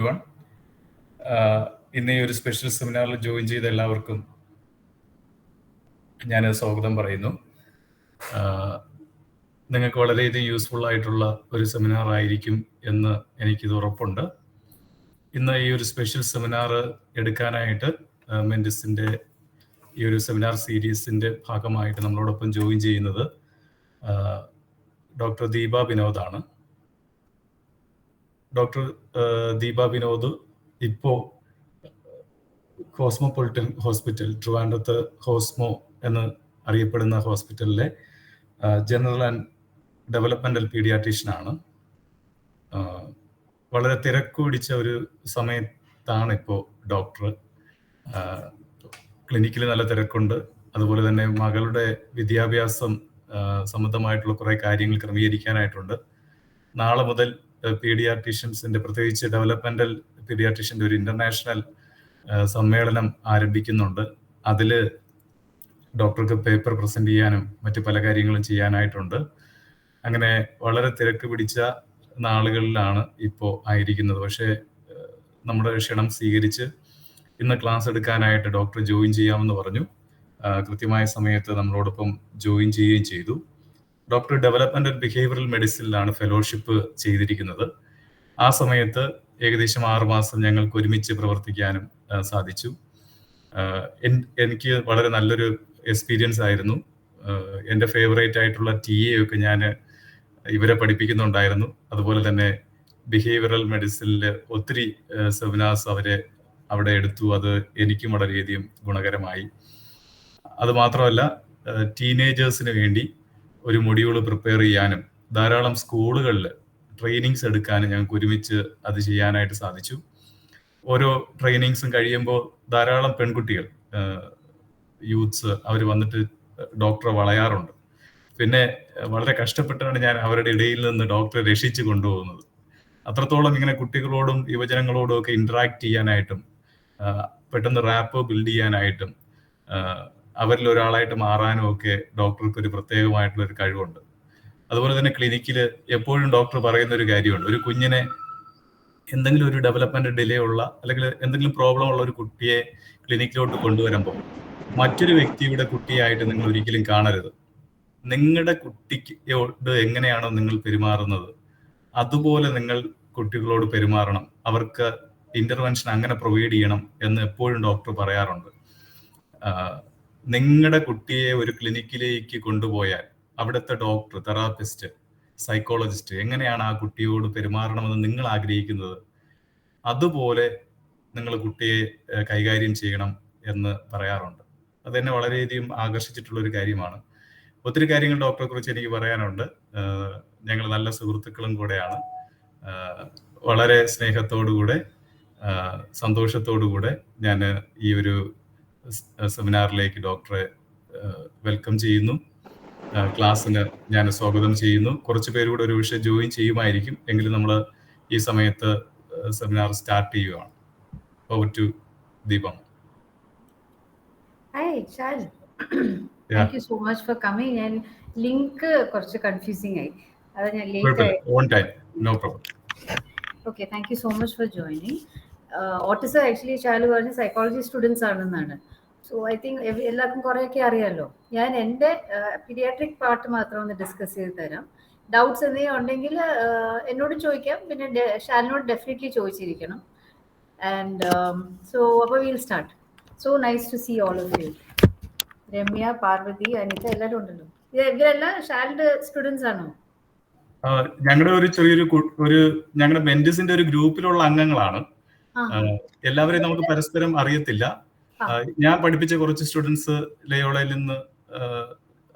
everyone. ഇന്ന് ഈ ഒരു സ്പെഷ്യൽ സെമിനാറിൽ ജോയിൻ ചെയ്ത എല്ലാവർക്കും ഞാൻ സ്വാഗതം പറയുന്നു. നിങ്ങൾക്ക് വളരെയധികം യൂസ്ഫുൾ ആയിട്ടുള്ള ഒരു സെമിനാർ ആയിരിക്കും എന്ന് എനിക്കിത് ഉറപ്പുണ്ട്. ഇന്ന് ഈ ഒരു സ്പെഷ്യൽ സെമിനാർ എടുക്കാനായിട്ട് മെൻഡിസിൻ്റെ ഈ ഒരു സെമിനാർ സീരീസിൻ്റെ ഭാഗമായിട്ട് നമ്മളോടൊപ്പം ജോയിൻ ചെയ്യുന്നത് ഡോക്ടർ ദീപ വിനോദാണ്. ഡോക്ടർ ദീപ വിനോദ് ഇപ്പോൾ കോസ്മോപൊളിറ്റൻ ഹോസ്പിറ്റൽ, ട്രിവാൻഡ്രത്ത് ഹോസ്മോ എന്ന് അറിയപ്പെടുന്ന ഹോസ്പിറ്റലിലെ ജനറൽ ആൻഡ് ഡെവലപ്മെൻ്റൽ പീഡിയാട്രീഷ്യനാണ്. വളരെ തിരക്ക് പിടിച്ച ഒരു സമയത്താണ് ഇപ്പോൾ ഡോക്ടർ. ക്ലിനിക്കിൽ നല്ല തിരക്കുണ്ട്. അതുപോലെ തന്നെ മകളുടെ വിദ്യാഭ്യാസം സംബന്ധമായിട്ടുള്ള കുറേ കാര്യങ്ങൾ ക്രമീകരിക്കാനായിട്ടുണ്ട്. നാളെ മുതൽ പീഡിയാട്രീഷ്യൻസിൻ്റെ, പ്രത്യേകിച്ച് ഡെവലപ്മെൻ്റൽ പീഡിയാട്രീഷ്യൻ്റെ ഒരു ഇൻ്റർനാഷണൽ സമ്മേളനം ആരംഭിക്കുന്നുണ്ട്. അതിൽ ഡോക്ടർക്ക് പേപ്പർ പ്രസൻറ്റ് ചെയ്യാനും മറ്റു പല കാര്യങ്ങളും ചെയ്യാനായിട്ടുണ്ട്. അങ്ങനെ വളരെ തിരക്ക് പിടിച്ച നാളുകളിലാണ് ഇപ്പോൾ ആയിരിക്കുന്നത്. പക്ഷേ നമ്മുടെ ക്ഷണം സ്വീകരിച്ച് ഇന്ന് ക്ലാസ് എടുക്കാനായിട്ട് ഡോക്ടർ ജോയിൻ ചെയ്യാമെന്ന് പറഞ്ഞു. കൃത്യമായ സമയത്ത് നമ്മളോടൊപ്പം ജോയിൻ ചെയ്യുകയും ചെയ്തു. ഡോക്ടർ ഡെവലപ്മെൻ്റൽ ബിഹേവിയറൽ മെഡിസിനിലാണ് ഫെലോഷിപ്പ് ചെയ്തിരിക്കുന്നത്. ആ സമയത്ത് ഏകദേശം 6 മാസം ഞങ്ങൾക്ക് ഒരുമിച്ച് പ്രവർത്തിക്കാനും സാധിച്ചു. എനിക്ക് വളരെ നല്ലൊരു എക്സ്പീരിയൻസ് ആയിരുന്നു. എൻ്റെ ഫേവറേറ്റ് ആയിട്ടുള്ള TA ഒക്കെ ഞാൻ ഇവരെ പഠിപ്പിക്കുന്നുണ്ടായിരുന്നു. അതുപോലെ തന്നെ ബിഹേവിയറൽ മെഡിസിനിൽ ഒത്തിരി സെമിനാർസ് അവിടെ എടുത്തു. അത് എനിക്കും വളരെയധികം ഗുണകരമായി. അതുമാത്രമല്ല, ടീനേജേഴ്സിന് വേണ്ടി ഒരു മൊഡ്യൂൾ പ്രിപ്പയർ ചെയ്യാനും ധാരാളം സ്കൂളുകളിൽ ട്രെയിനിങ്സ് എടുക്കാനും ഞങ്ങൾക്ക് ഒരുമിച്ച് അത് ചെയ്യാനായിട്ട് സാധിച്ചു. ഓരോ ട്രെയിനിങ്സും കഴിയുമ്പോൾ ധാരാളം പെൺകുട്ടികൾ, യൂത്ത്സ്, അവർ വന്നിട്ട് ഡോക്ടറെ വളയാറുണ്ട്. പിന്നെ വളരെ കഷ്ടപ്പെട്ടാണ് ഞാൻ അവരുടെ ഇടയിൽ നിന്ന് ഡോക്ടറെ രക്ഷിച്ചു കൊണ്ടുപോകുന്നത്. അത്രത്തോളം ഇങ്ങനെ കുട്ടികളോടും യുവജനങ്ങളോടും ഒക്കെ ഇൻട്രാക്ട് ചെയ്യാനായിട്ടും പെട്ടെന്ന് റാപ്പ് ബിൽഡ് ചെയ്യാനായിട്ടും അവരിൽ ഒരാളായിട്ട് മാറാനും ഒക്കെ ഡോക്ടർക്ക് ഒരു പ്രത്യേകമായിട്ടുള്ളൊരു കഴിവുണ്ട്. അതുപോലെ തന്നെ ക്ലിനിക്കിൽ എപ്പോഴും ഡോക്ടർ പറയുന്ന ഒരു കാര്യമുണ്ട്. ഒരു കുഞ്ഞിനെ, എന്തെങ്കിലും ഒരു ഡെവലപ്മെന്റ് ഡിലേ ഉള്ള അല്ലെങ്കിൽ എന്തെങ്കിലും പ്രോബ്ലം ഉള്ള ഒരു കുട്ടിയെ ക്ലിനിക്കിലോട്ട് കൊണ്ടുവരുമ്പോൾ മറ്റൊരു വ്യക്തിയുടെ കുട്ടിയായിട്ട് നിങ്ങൾ ഒരിക്കലും കാണരുത്. നിങ്ങളുടെ കുട്ടിയോട് എങ്ങനെയാണോ നിങ്ങൾ പെരുമാറുന്നത് അതുപോലെ നിങ്ങൾ കുട്ടികളോട് പെരുമാറണം. അവർക്ക് ഇന്റർവെൻഷൻ അങ്ങനെ പ്രൊവൈഡ് ചെയ്യണം എന്ന് എപ്പോഴും ഡോക്ടർ പറയാറുണ്ട്. നിങ്ങളുടെ കുട്ടിയെ ഒരു ക്ലിനിക്കിലേക്ക് കൊണ്ടുപോയാൽ അവിടുത്തെ ഡോക്ടർ, തെറാപ്പിസ്റ്റ്, സൈക്കോളജിസ്റ്റ് എങ്ങനെയാണ് ആ കുട്ടിയോട് പെരുമാറണമെന്ന് നിങ്ങൾ ആഗ്രഹിക്കുന്നത് അതുപോലെ നിങ്ങൾ കുട്ടിയെ കൈകാര്യം ചെയ്യണം എന്ന് പറയാറുണ്ട്. അതെന്നെ വളരെയധികം ആകർഷിച്ചിട്ടുള്ളൊരു കാര്യമാണ്. ഒത്തിരി കാര്യങ്ങൾ ഡോക്ടറെ കുറിച്ച് എനിക്ക് പറയാനുണ്ട്. ഞങ്ങൾ നല്ല സുഹൃത്തുക്കളും കൂടെയാണ്. വളരെ സ്നേഹത്തോടുകൂടെ, സന്തോഷത്തോടുകൂടെ ഞാൻ ഈ ഒരു സെമിനാറിലേക്ക് ഡോക്ടറെ വെൽക്കം ചെയ്യുന്നു. ക്ലാസ്സിന് ഞാൻ സ്വാഗതം ചെയ്യുന്നു. കുറച്ച് പേര് കൂടെ ഒരു വിഷയം ജോയിൻ ചെയ്യുമായിരിക്കും. എങ്കിലും നമ്മൾ ഈ സമയത്ത് സെമിനാർ സ്റ്റാർട്ട് ചെയ്യുകയാണ്. ഓവർ ടു ദീപം. Hi, Shal. Thank you so much for coming. And link കുറച്ച് confusing ആയി. അത് ഞാൻ ലേറ്റ് ആയി. On time, no problem. Okay, thank you so much for joining. Autism actually Shal പറഞ്ഞ സൈക്കോളജി സ്റ്റുഡൻസ് ആണെന്നാണ്. So I think എല്ലാവർക്കും കുറേയൊക്കെ അറിയാമല്ലോ. ഞാൻ എൻ്റെ പീഡിയാട്രിക് പാർട്ട് മാത്രം ഒന്ന് ഡിസ്കസ് ചെയ്ത് തരാം. ഡൗട്ട്സ് എന്തെങ്കിലും ഉണ്ടെങ്കിൽ എന്നോട് ചോദിക്കാം. പിന്നെ ഷാലിനോട് ഡെഫിനറ്റ്ലി ചോദിച്ചിരിക്കണം. ആൻഡ് സോ അപ്പോൾ will start. So nice to see all of you. Ramya, Parvathi, Anitha എല്ലാവരും ഉണ്ടല്ലോ. ഇവരെല്ലാം ഷാലിന്റെ സ്റ്റുഡൻസ് ആണോ? ഞങ്ങളുടെ ഒരു ചെറിയൊരു ഞങ്ങളുടെ മെന്റിസിന്റെ ഒരു ഗ്രൂപ്പിലുള്ള അംഗങ്ങളാണ്. എല്ലാവരെയും നമുക്ക് പരസ്പരം അറിയത്തില്ല. ഞാൻ പഠിപ്പിച്ച കുറച്ച് സ്റ്റുഡൻസ് ലയോളയിൽ നിന്ന്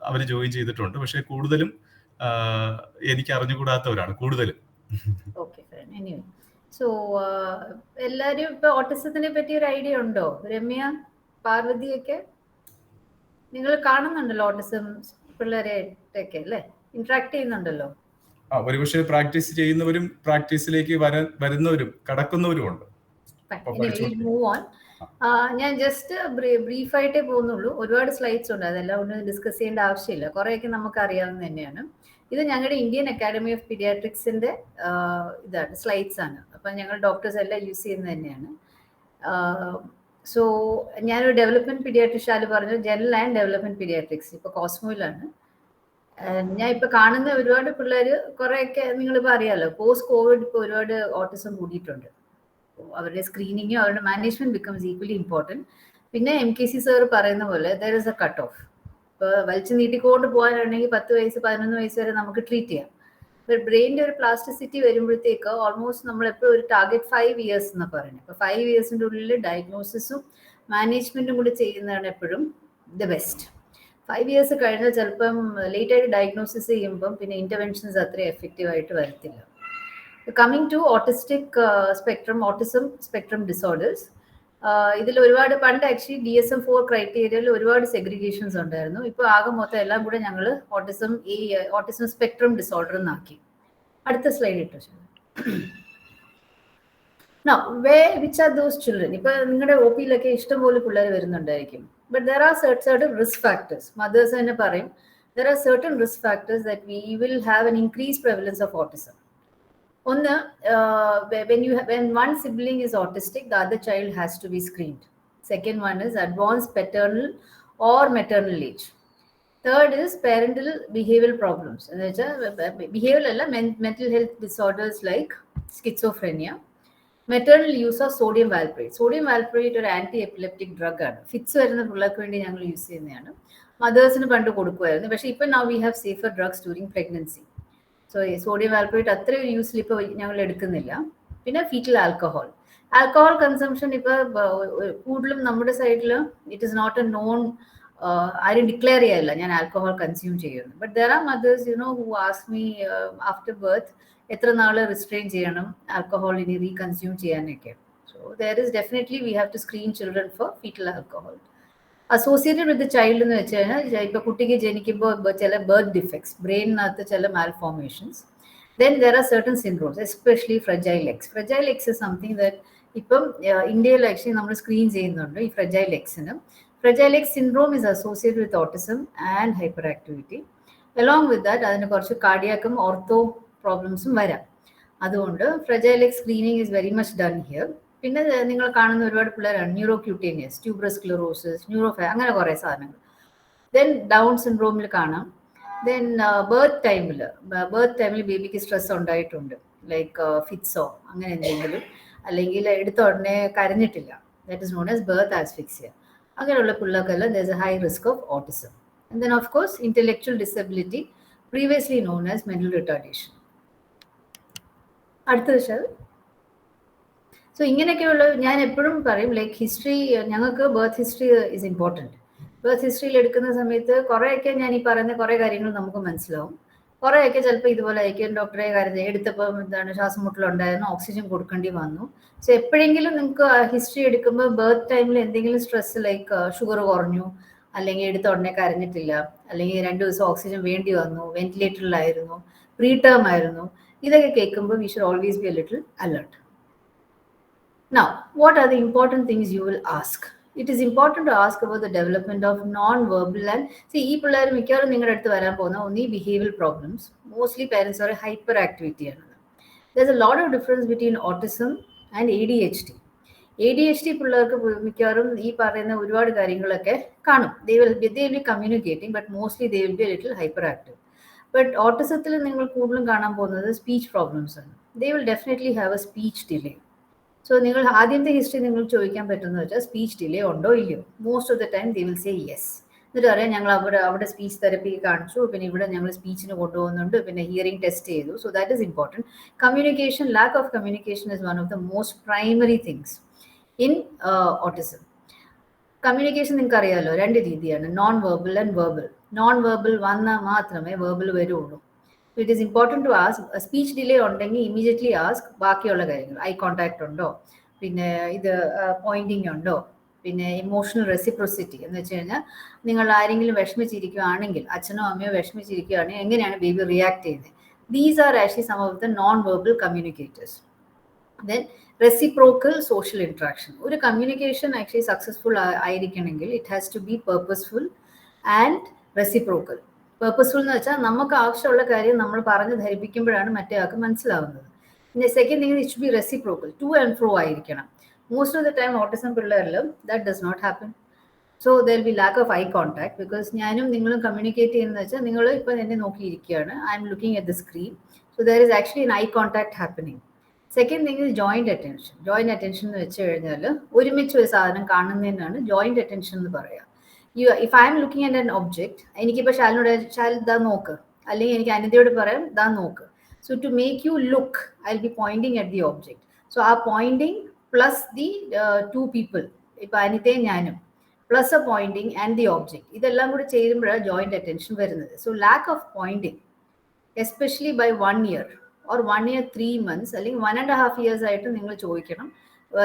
അവര് ജോയിൻ ചെയ്തിട്ടുണ്ട്. പക്ഷെ കൂടുതലും എനിക്ക് അറിഞ്ഞുകൂടാത്തവരാണ് കൂടുതലും. സോ എല്ലാരും ഇപ്പൊ ഓട്ടിസത്തിനെ പറ്റി ഒരു ഐഡിയ ഉണ്ടോ? രമ്യ, പാർവതിയൊക്കെ നിങ്ങൾ കാണുന്നുണ്ടല്ലോ ഓട്ടിസം പിള്ളേരെയൊക്കെ അല്ലേ? ഇന്ററാക്ട് ചെയ്യുന്നുണ്ടല്ലോ. ഒരുപക്ഷെ പ്രാക്ടീസ് ചെയ്യുന്നവരും പ്രാക്ടീസിലേക്ക് വരുന്നവരും കടക്കുന്നവരും ഉണ്ട്. ഞാൻ ജസ്റ്റ് ബ്രീഫായിട്ടേ പോകുന്നുള്ളൂ. ഒരുപാട് സ്ലൈഡ്സ് ഉണ്ട്, അതെല്ലാം ഒന്നും ഡിസ്കസ് ചെയ്യേണ്ട ആവശ്യമില്ല. കുറേയൊക്കെ നമുക്ക് അറിയാവുന്ന തന്നെയാണ്. ഇത് ഞങ്ങളുടെ ഇന്ത്യൻ അക്കാഡമി ഓഫ് പീഡിയാട്രിക്സിന്റെ ഇതാണ്, സ്ലൈഡ്സ് ആണ്. അപ്പം ഞങ്ങൾ ഡോക്ടേഴ്സ് എല്ലാം യൂസ് ചെയ്യുന്നത് തന്നെയാണ്. സോ ഞാനൊരു ഡെവലപ്മെന്റ് പീഡിയാട്രിഷ്യൻ പറഞ്ഞു, ജനറൽ ആൻഡ് ഡെവലപ്മെന്റ് പീഡിയാട്രിക്സ് ഇപ്പൊ കോസ്മോയിലാണ്. ഞാൻ ഇപ്പൊ കാണുന്ന ഒരുപാട് പിള്ളേർ കുറെയൊക്കെ നിങ്ങളിപ്പോൾ അറിയാലോ, പോസ്റ്റ് കോവിഡ് ഇപ്പോൾ ഒരുപാട് ഓട്ടിസം കൂടിയിട്ടുണ്ട്. അവരുടെ സ്ക്രീനിങ്ങും അവരുടെ മാനേജ്മെന്റ് ബിക്കംസ് ഈക്വലി ഇമ്പോർട്ടൻറ്റ്. പിന്നെ MKC സാർ പറയുന്ന പോലെ there is A cut off. ഇപ്പോൾ വലിച്ചു നീട്ടിക്കൊണ്ട് പോകാനാണെങ്കിൽ 10 വയസ്സ് 11 വയസ്സ് വരെ നമുക്ക് ട്രീറ്റ് ചെയ്യാം. ബ്രെയിനിന്റെ ഒരു പ്ലാസ്റ്റിസിറ്റി വരുമ്പോഴത്തേക്ക് ഓൾമോസ്റ്റ് നമ്മൾ എപ്പോഴും ഒരു ടാർഗറ്റ് 5 ഇയേഴ്സ് എന്ന് പറയുന്നത്. അപ്പോൾ 5 ഇയേഴ്സിന്റെ ഉള്ളിൽ ഡയഗ്നോസിസും മാനേജ്മെന്റും കൂടി ചെയ്യുന്നതാണ് എപ്പോഴും ദ ബെസ്റ്റ്. 5 ഇയേഴ്സ് കഴിഞ്ഞാൽ ചിലപ്പം ലേറ്റ് ആയിട്ട് ഡയഗ്നോസിസ് ചെയ്യുമ്പം പിന്നെ ഇന്റർവെൻഷൻസ് അത്രയും എഫക്റ്റീവ് ആയിട്ട് വരത്തില്ല. Coming to autistic spectrum, autism spectrum disorders, ഇതിൽ ഒരുപാട് പണ്ട് ആക്ച്വലി DSM-4 ക്രൈറ്റീരിയയിൽ ഒരുപാട് സെഗ്രിഗേഷൻസ് ഉണ്ടായിരുന്നു. ഇപ്പോൾ ആകെ മൊത്തം എല്ലാം കൂടെ ഞങ്ങൾ ഓട്ടിസം സ്പെക്ട്രം ഡിസോർഡർ എന്നാക്കി. അടുത്ത സ്ലൈഡ് ഇട്ടു. Now, which are those children? ഇപ്പൊ നിങ്ങളുടെ OP-ലൊക്കെ ഇഷ്ടംപോലെ പിള്ളേർ വരുന്നുണ്ടായിരിക്കും. But there are certain risk factors. Mothers തന്നെ പറയും, there are certain risk factors that we will have an increased prevalence of autism. One, when one sibling is autistic, the other child has to be screened. Second one is advanced paternal or maternal age. Third is parental behavioral problems. Behavioral mental health disorders like schizophrenia. Maternal use of sodium valproate. Sodium valproate ഒരു anti epileptic drug ആണ്. Fits വരുന്ന പിള്ളേർക്ക് വേണ്ടി ഞങ്ങൾ use ചെയ്യുന്നതാണ്. മദേഴ്സിന് പണ്ട് കൊടുക്കുമായിരുന്നു. പക്ഷേ ഇപ്പം now we have safer drugs during pregnancy. So sodium valproate അത്രയും യൂസിൽ ഇപ്പോൾ ഞങ്ങൾ എടുക്കുന്നില്ല. പിന്നെ ഫീറ്റൽ ആൽക്കഹോൾ കൺസംഷൻ ഇപ്പോൾ കൂടുതലും നമ്മുടെ സൈഡിൽ it is not a known, ആരും ഡിക്ലെയർ ചെയ്യല്ല ഞാൻ ആൽക്കഹോൾ കൺസ്യൂം ചെയ്യുന്നു. But there are mothers who ask me after birth എത്ര നാൾ റിസ്ട്രെയിൻ ചെയ്യണം ആൽക്കഹോൾ ഇനി റീകൺസ്യൂം ചെയ്യാനൊക്കെ. So there is definitely we have to screen children for fetal alcohol. Associated with child എന്ന് വെച്ച് കഴിഞ്ഞാൽ ഇപ്പൊ കുട്ടിക്ക് ജനിക്കുമ്പോൾ ചില ബർത്ത് ഡിഫക്ട്സ്, ബ്രെയിനിനകത്ത് ചില malformations. Then there are certain syndromes, especially fragile X. Fragile X is something that ഇപ്പം ഇന്ത്യയിൽ ആക്ച്വലി നമ്മൾ സ്ക്രീൻ ചെയ്യുന്നുണ്ട് ഈ ഫ്രജൈൽ എക്സിന്. Fragile X syndrome is associated with autism and hyper activity. Along with that അതിന് കുറച്ച് കാർഡിയാക്കും ortho പ്രോബ്ലംസും വരാം. അതുകൊണ്ട് fragile X screening is very much done here. പിന്നെ നിങ്ങൾ കാണുന്ന ഒരുപാട് പിള്ളേരാണ് ന്യൂറോ ക്യൂട്ടേനിയസ്, ട്യൂബറസ് സ്ക്ലെറോസിസ്, അങ്ങനെ കുറേ സാധനങ്ങൾ. ദെൻ ഡൗൺ സിൻഡ്രോമിൽ കാണാം. ദെൻ ബർത്ത് ടൈമിൽ ബേബിക്ക് സ്ട്രെസ് ഉണ്ടായിട്ടുണ്ട്, ലൈക്ക് ഫിറ്റ്സോ അങ്ങനെ എന്തെങ്കിലും, അല്ലെങ്കിൽ എടുത്ത ഉടനെ കരഞ്ഞിട്ടില്ല, that is known as birth asphyxia. അങ്ങനെയുള്ള പിള്ളേർക്കെല്ലാം there is a high risk of autism. And then of course intellectual disability, previously known as mental retardation. അടുത്ത വെച്ചാൽ സോ ഇങ്ങനെയൊക്കെയുള്ള ഞാൻ എപ്പോഴും പറയും ലൈക്ക് ഹിസ്റ്ററി, ഞങ്ങൾക്ക് birth history is important. Birth ഹിസ്റ്ററിയിൽ എടുക്കുന്ന സമയത്ത് കുറേയൊക്കെ ഞാൻ ഈ പറയുന്ന കുറേ കാര്യങ്ങൾ നമുക്ക് മനസ്സിലാവും. കുറേയൊക്കെ ചിലപ്പോൾ ഇതുപോലെ ആയിരിക്കും, ഡോക്ടറെ കാര്യം എടുത്തപ്പോൾ എന്താണ് ശ്വാസം മുട്ടലുണ്ടായിരുന്നു, ഓക്സിജൻ കൊടുക്കേണ്ടി വന്നു. സോ എപ്പോഴെങ്കിലും നിങ്ങൾക്ക് ഹിസ്റ്ററി എടുക്കുമ്പോൾ ബർത്ത് ടൈമിൽ എന്തെങ്കിലും സ്ട്രെസ് ലൈക്ക് ഷുഗർ കുറഞ്ഞു, അല്ലെങ്കിൽ എടുത്ത ഉടനെ കരഞ്ഞിട്ടില്ല, അല്ലെങ്കിൽ 2 ദിവസം ഓക്സിജൻ വേണ്ടി വന്നു, വെന്റിലേറ്ററിലായിരുന്നു, പ്രീ ടേം ആയിരുന്നു, ഇതൊക്കെ കേൾക്കുമ്പോൾ we should always be A little alert. Now, what are the important things you will ask? It is important to ask about the development of non-verbal and ഈ പിള്ളേർ മിക്കവാറും നിങ്ങളുടെ അടുത്ത് വരാൻ പോകുന്ന ഒന്നീ ബിഹേവിയൽ പ്രോബ്ലംസ്, മോസ്റ്റ്ലി പേരൻസ് പറയും hyper activity ആണ്. There's a lot of difference between autism and ADHD. ADHD പിള്ളേർക്ക് മിക്കവാറും ഈ പറയുന്ന ഒരുപാട് കാര്യങ്ങളൊക്കെ കാണും. They will be communicating, but mostly they will be a little hyperactive. But autismത്തിൽ നിങ്ങൾ കൂടുതലും കാണാൻ പോകുന്നത് സ്പീച്ച് പ്രോബ്ലംസ് ആണ്. They will definitely have a speech delay. So നിങ്ങൾ ആദ്യത്തെ ഹിസ്റ്ററി നിങ്ങൾ ചോദിക്കാൻ പറ്റുന്നത് വെച്ചാൽ സ്പീച്ച് ഡിലേ ഉണ്ടോ ഇല്ലയോ. Most of the time they will say yes. എന്നിട്ട് പറയാം ഞങ്ങൾ അവിടെ സ്പീച്ച് തെറപ്പി കാണിച്ചു, പിന്നെ ഇവിടെ ഞങ്ങൾ സ്പീച്ചിന് കൊണ്ടുപോകുന്നുണ്ട്, പിന്നെ ഹിയറിംഗ് ടെസ്റ്റ് ചെയ്തു. So that is important. Communication, lack of communication is one of the most primary things in autism. Communication നിങ്ങൾക്ക് അറിയാമല്ലോ, 2 രീതിയാണ്, non verbal and verbal. Non verbal വന്നാൽ മാത്രമേ വെർബൽ വരുള്ളൂ. It is important to ask. Speech delay ഉണ്ടെങ്കിൽ immediately ask ബാക്കിയുള്ള കാര്യങ്ങൾ. Eye contact ഉണ്ടോ, പിന്നെ ഇത് പോയിന്റിങ് ഉണ്ടോ, പിന്നെ ഇമോഷണൽ റെസിപ്രോസിറ്റി എന്ന് വെച്ച് കഴിഞ്ഞാൽ നിങ്ങൾ ആരെങ്കിലും വിഷമിച്ചിരിക്കുകയാണെങ്കിൽ, അച്ഛനോ അമ്മയോ വിഷമിച്ചിരിക്കുകയാണെങ്കിൽ എങ്ങനെയാണ് ബേബി റിയാക്ട് ചെയ്യുന്നത്. These are actually some of the non verbal communicators. Then reciprocal social interaction. ഒരു കമ്മ്യൂണിക്കേഷൻ ആക്ച്വലി സക്സസ്ഫുൾ ആയിരിക്കണമെങ്കിൽ it has to be purposeful and reciprocal. Purposeful എന്ന് വെച്ചാൽ നമുക്ക് ആവശ്യമുള്ള കാര്യം നമ്മൾ പറഞ്ഞ് ധരിപ്പിക്കുമ്പോഴാണ് മറ്റേ ആൾക്ക് മനസ്സിലാവുന്നത്. പിന്നെ second thing it should be reciprocal, to and fro ആയിരിക്കണം. Most of the time autism പിള്ളേരിൽ that does not happen. So there be lack of eye contact, because ഞാനും നിങ്ങളും കമ്മ്യൂണിക്കേറ്റ് ചെയ്യുന്നത് വെച്ചാൽ നിങ്ങൾ ഇപ്പം എന്നെ നോക്കിയിരിക്കുകയാണ്, I am looking at the screen, so there is actually an eye contact happening. Second thing is joint attention. Joint attention എന്ന് വെച്ച് കഴിഞ്ഞാൽ ഒരുമിച്ച് ഒരു സാധനം കാണുന്നതിനാണ് ജോയിന്റ് അറ്റൻഷൻ എന്ന് പറയുക. If I am looking at an object, എനിക്കിപ്പോൾ ഷാലിനോട് ഷാൽ ദാ നോക്ക്, അല്ലെങ്കിൽ എനിക്ക് അനിതയോട് പറയാം ദാ നോക്ക്. So to make you look I will be pointing at the object. So ആ pointing plus the two people, ഇപ്പം അനിതയും ഞാനും, plus a pointing and the object, ഇതെല്ലാം കൂടി ചേരുമ്പോഴാണ് ജോയിന്റ് അറ്റൻഷൻ വരുന്നത്. So lack of pointing especially by 1 year or 1 year 3 months അല്ലെങ്കിൽ 1.5 years ആയിട്ട് നിങ്ങൾ ചോദിക്കണം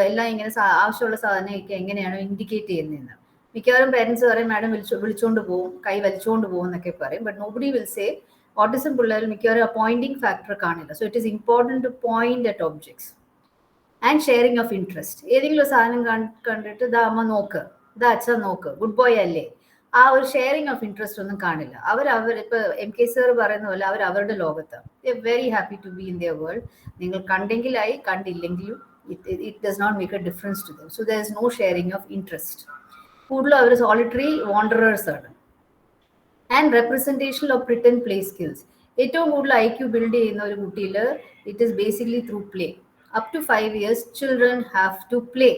എല്ലാം ഇങ്ങനെ ആവശ്യമുള്ള സാധനമൊക്കെ എങ്ങനെയാണോ ഇൻഡിക്കേറ്റ് ചെയ്യുന്നതെന്ന്. മിക്കവാറും പേരൻസ് പറയും മാഡം വിളിച്ചുകൊണ്ട് പോകും, കൈ വലിച്ചുകൊണ്ട് പോകും എന്നൊക്കെ പറയും. But nobody will say autism പിള്ളേർ മിക്കവാറും ആ പോയിന്റിങ് ഫാക്ടർ കാണില്ല. So it is important two point at objects and sharing of interest. ഏതെങ്കിലും ഒരു സാധനം കണ്ടിട്ട് ദാ അമ്മ നോക്ക്, ദാ അച്ഛൻ നോക്ക്, ഗുഡ് ബോയ് അല്ലേ, ആ ഒരു ഷെയറിംഗ് ഓഫ് ഇൻട്രസ്റ്റ് ഒന്നും കാണില്ല. അവർ ഇപ്പൊ എം കെ സർ പറയുന്ന പോലെ അവർ അവരുടെ ലോകത്ത് very happy to be in their world. നിങ്ങൾ കണ്ടെങ്കിലായി, കണ്ടില്ലെങ്കിലും it does not make a difference to them. So there is no sharing of interest. കൂടുതലും അവർ സോളിറ്ററി വാണ്ടറേഴ്സ് ആണ്. And representation of pretend play skills. ഏറ്റവും കൂടുതൽ IQ ബിൽഡ് ചെയ്യുന്ന ഒരു കുട്ടിയിൽ it is basically through play. Up to 5 years children have to play.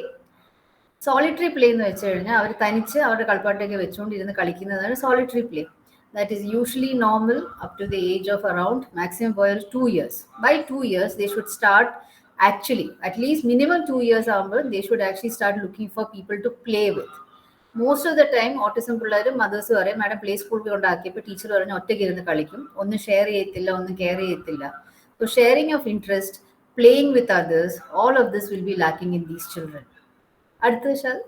Solitary play എന്ന് വെച്ച് കഴിഞ്ഞാൽ അവർ തനിച്ച് അവരുടെ കളിപ്പാട്ടൊക്കെ വെച്ചുകൊണ്ടിരുന്ന് കളിക്കുന്നതാണ് solitary play. That is usually normal up to the age of around maximum പോയ 2 years. By 2 years they should start actually at least minimum 2 years ആകുമ്പോൾ they should actually start looking for people to play with. Most of the time autism പിള്ളേർ mothers പറയും madam play സ്കൂളിൽ കൊണ്ടാക്കിയപ്പോൾ teacher പറഞ്ഞ് ഒറ്റയ്ക്ക് ഇരുന്ന് കളിക്കും, ഒന്നും ഷെയർ ചെയ്യത്തില്ല, ഒന്നും കെയർ ചെയ്യത്തില്ല. So sharing of interest, playing with others, all of this will be lacking in these children. അടുത്ത shall.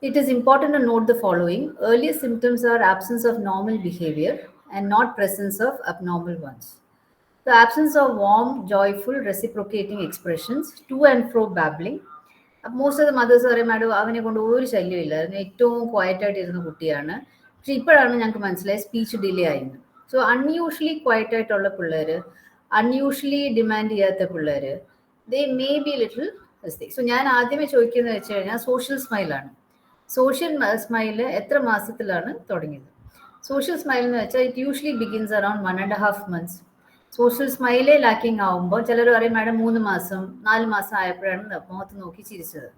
It is important to note the following. Earliest symptoms are absence of normal behavior and not presence of abnormal ones. The absence of warm, joyful, reciprocating expressions, to and fro babbling. Most of the mothers പറയും madam അവനെ കൊണ്ട് ഒരു ശല്യമില്ല, ഏറ്റവും quiet ആയിട്ടിരുന്ന കുട്ടിയാണ്, പക്ഷെ ഇപ്പോഴാണ് ഞങ്ങൾക്ക് മനസ്സിലായി സ്പീച്ച് ഡിലേ ആയിരുന്നു. സോ അൺയൂഷ്വലി ക്വയറ്റ് ആയിട്ടുള്ള പിള്ളേർ, അൺയൂഷ്വലി ഡിമാൻഡ് ചെയ്യാത്ത പിള്ളേർ, they may be little mistake. സോ ഞാൻ ആദ്യമേ ചോദിക്കുന്നത് വെച്ച് കഴിഞ്ഞാൽ സോഷ്യൽ സ്മൈലാണ്. സോഷ്യൽ സ്മൈല് എത്ര മാസത്തിലാണ് തുടങ്ങിയത്? സോഷ്യൽ സ്മൈൽ എന്ന് വെച്ചാൽ it usually begins around 1.5 months. Social സ്മൈലേ ലാക്കിംഗ് ആവുമ്പോൾ ചിലർ പറയും മാഡം 3 മാസം 4 മാസം ആയപ്പോഴാണ് മുഖത്ത് നോക്കി ചിരിച്ചത്.